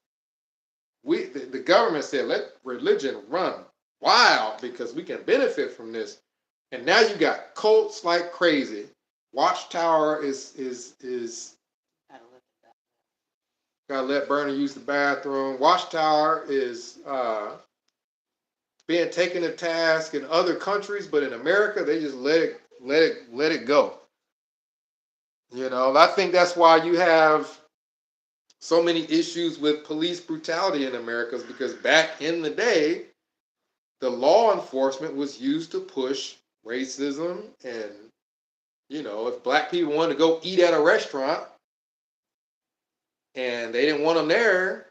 the government said, let religion run wild because we can benefit from this. And now you got cults like crazy. Watchtower is gotta let Bernie use the bathroom. Watchtower is being taken to task in other countries, but in America they just let it go. I think that's why you have so many issues with police brutality in America, is because back in the day, the law enforcement was used to push racism. And if black people wanted to go eat at a restaurant and they didn't want them there,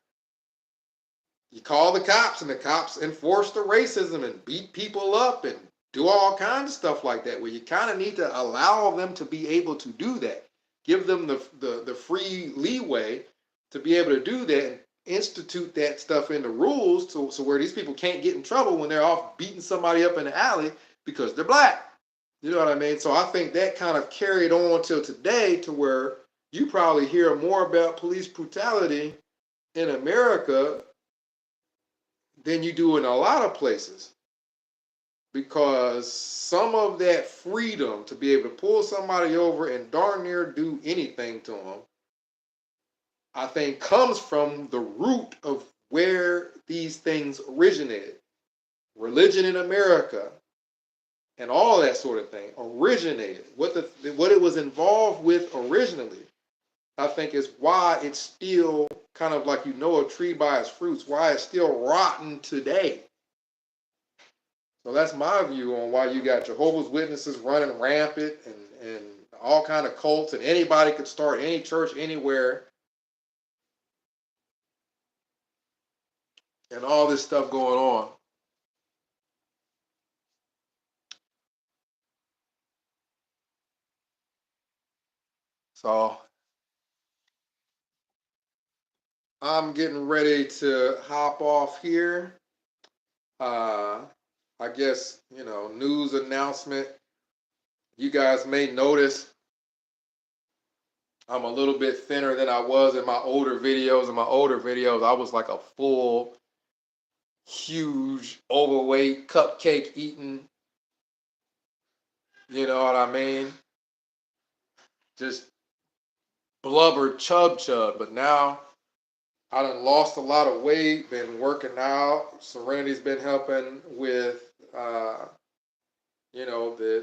you call the cops, and the cops enforce the racism and beat people up and do all kinds of stuff like that, where you kind of need to allow them to be able to do that. Give them the free leeway to be able to do that and institute that stuff into rules so where these people can't get in trouble when they're off beating somebody up in the alley because they're black. You know what I mean? So I think that kind of carried on till today, to where you probably hear more about police brutality in America than you do in a lot of places, because some of that freedom to be able to pull somebody over and darn near do anything to them, I think comes from the root of where these things originated. Religion in America and all that sort of thing originated. What it was involved with originally, I think, is why it's still kind of like a tree by its fruits, why it's still rotten today. So that's my view on why you got Jehovah's Witnesses running rampant and all kind of cults, and anybody could start any church anywhere, and all this stuff going on. So I'm getting ready to hop off here. I guess, news announcement. You guys may notice I'm a little bit thinner than I was in my older videos. In my older videos, I was like a full, huge, overweight, cupcake eating. You know what I mean? Just blubber chub. But now I done lost a lot of weight, been working out. Serenity's been helping with,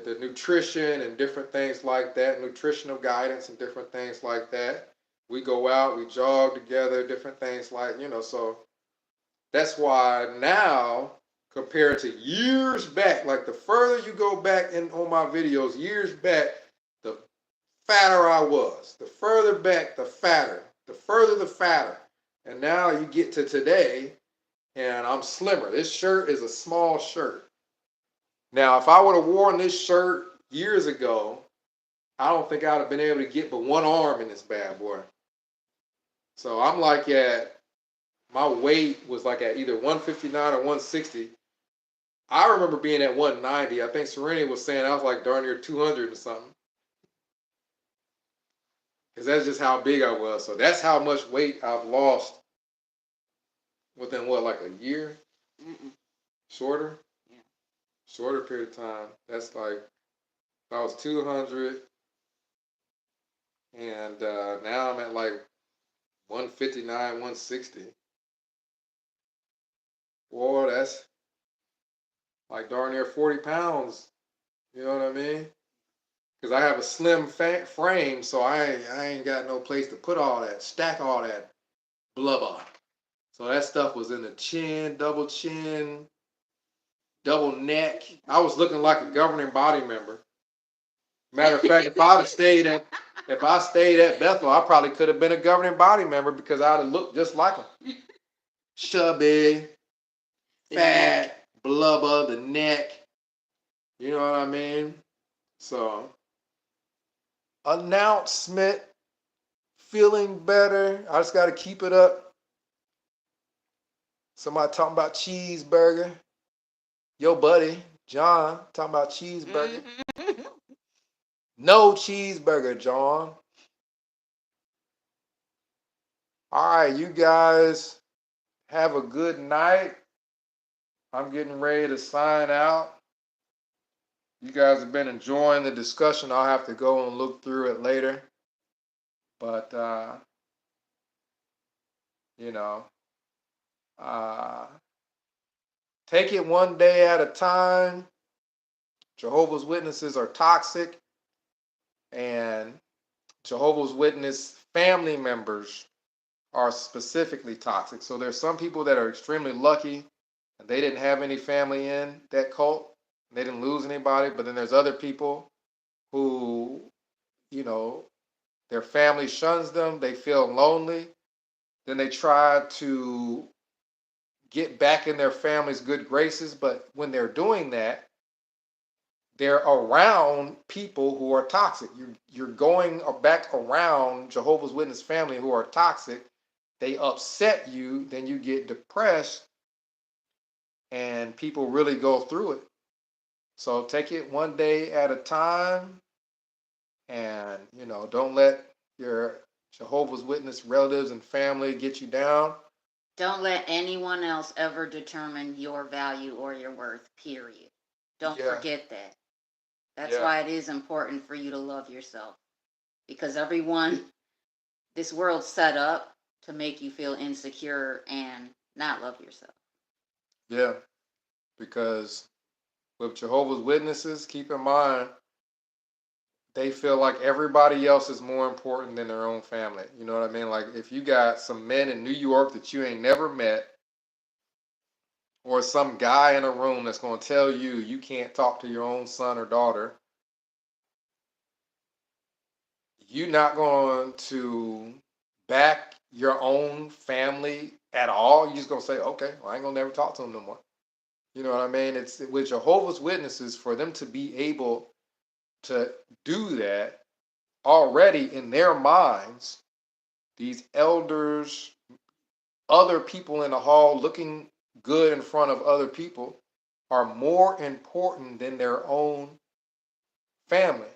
the nutrition and different things like that, nutritional guidance and different things like that. We go out, we jog together, different things like, so that's why now, compared to years back, like the further you go back on my videos, years back, the fatter I was. The further back, the fatter. The further, the fatter. And now you get to today, and I'm slimmer. This shirt is a small shirt. Now, if I would have worn this shirt years ago, I don't think I'd have been able to get but one arm in this bad boy. So I'm like my weight was like at either 159 or 160. I remember being at 190. I think Serena was saying I was like darn near 200 or something. Because that's just how big I was. So that's how much weight I've lost within what, like a year? Mm-mm. Shorter? Yeah. Shorter period of time. That's like, if I was 200 and now I'm at like 159, 160. Boy, that's like darn near 40 pounds. You know what I mean? Because I have a slim frame, so I ain't got no place to put all that, stack all that blubber. So that stuff was in the chin, double neck. I was looking like a governing body member. Matter of fact, if I stayed at Bethel, I probably could have been a governing body member because I'd have looked just like him. Chubby, fat, blubber, the neck. You know what I mean? So, announcement, feeling better. I just got to keep it up. Somebody talking about cheeseburger. Yo, buddy, John, talking about cheeseburger. Mm-hmm. No cheeseburger, John. All right, you guys have a good night. I'm getting ready to sign out. You guys have been enjoying the discussion. I'll have to go and look through it later. But, you know, uh, take it one day at a time. Jehovah's Witnesses are toxic, and Jehovah's Witness family members are specifically toxic. So there's some people that are extremely lucky and they didn't have any family in that cult. They didn't lose anybody. But then there's other people who, you know, their family shuns them. They feel lonely. Then they try to get back in their family's good graces. But when they're doing that, they're around people who are toxic. You're going back around Jehovah's Witness family who are toxic. They upset you, then you get depressed, and people really go through it. So take it one day at a time, and don't let your Jehovah's Witness relatives and family get you down. Don't let anyone else ever determine your value or your worth, period. Don't Yeah, forget that. That's yeah, why it is important for you to love yourself. Because this world's set up to make you feel insecure and not love yourself. yeah. Because with Jehovah's Witnesses, keep in mind, they feel like everybody else is more important than their own family. You know what I mean? Like if you got some men in New York that you ain't never met, or some guy in a room that's going to tell you you can't talk to your own son or daughter, you're not going to back your own family at all. You're just going to say, okay, well, I ain't going to never talk to them no more. You know what I mean? It's with Jehovah's Witnesses, for them to be able to do that already in their minds, these elders, other people in the hall looking good in front of other people are more important than their own family.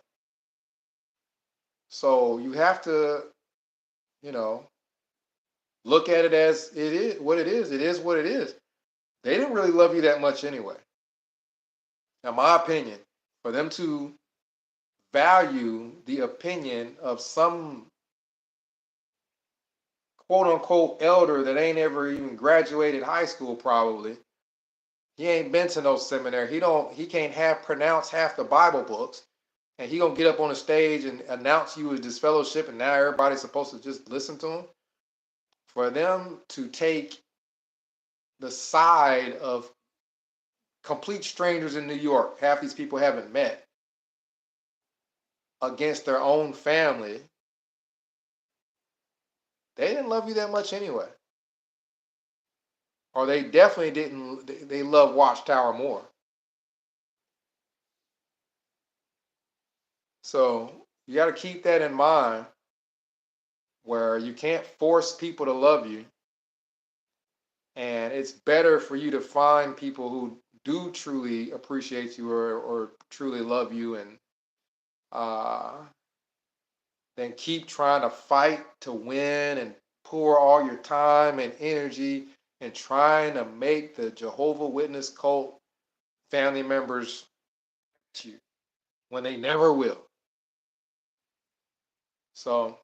So you have to, you know, look at it as it is what it is. It is what it is. They didn't really love you that much anyway. In my opinion, for them to value the opinion of some quote unquote elder that ain't ever even graduated high school, probably. He ain't been to no seminary. He can't pronounce half the Bible books. And he gonna get up on the stage and announce you as disfellowship, and now everybody's supposed to just listen to him. For them to take the side of complete strangers in New York, half these people haven't met, against their own family, they didn't love you that much anyway. Or they definitely didn't, they love Watchtower more. So you got to keep that in mind, where you can't force people to love you. And it's better for you to find people who do truly appreciate you or truly love you, and then keep trying to fight to win and pour all your time and energy and trying to make the Jehovah Witness cult family members you when they never will. So,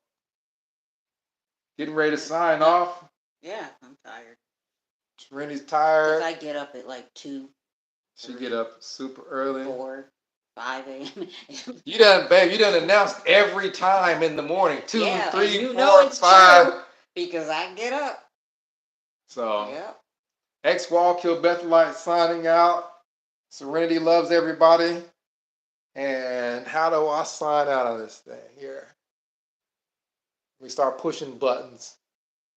getting ready to sign off. Yeah, I'm tired. Serenity Because tired. I get up at like 2. She get up super early. 4, 5 a.m. You done announced every time in the morning. 2, yeah, 3, and you 4, know it's 5. true because I get up. So, Yeah. X-Wall Kill Bethelite signing out. Serenity loves everybody. And how do I sign out of this thing here? We start pushing buttons.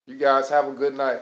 You guys have a good night.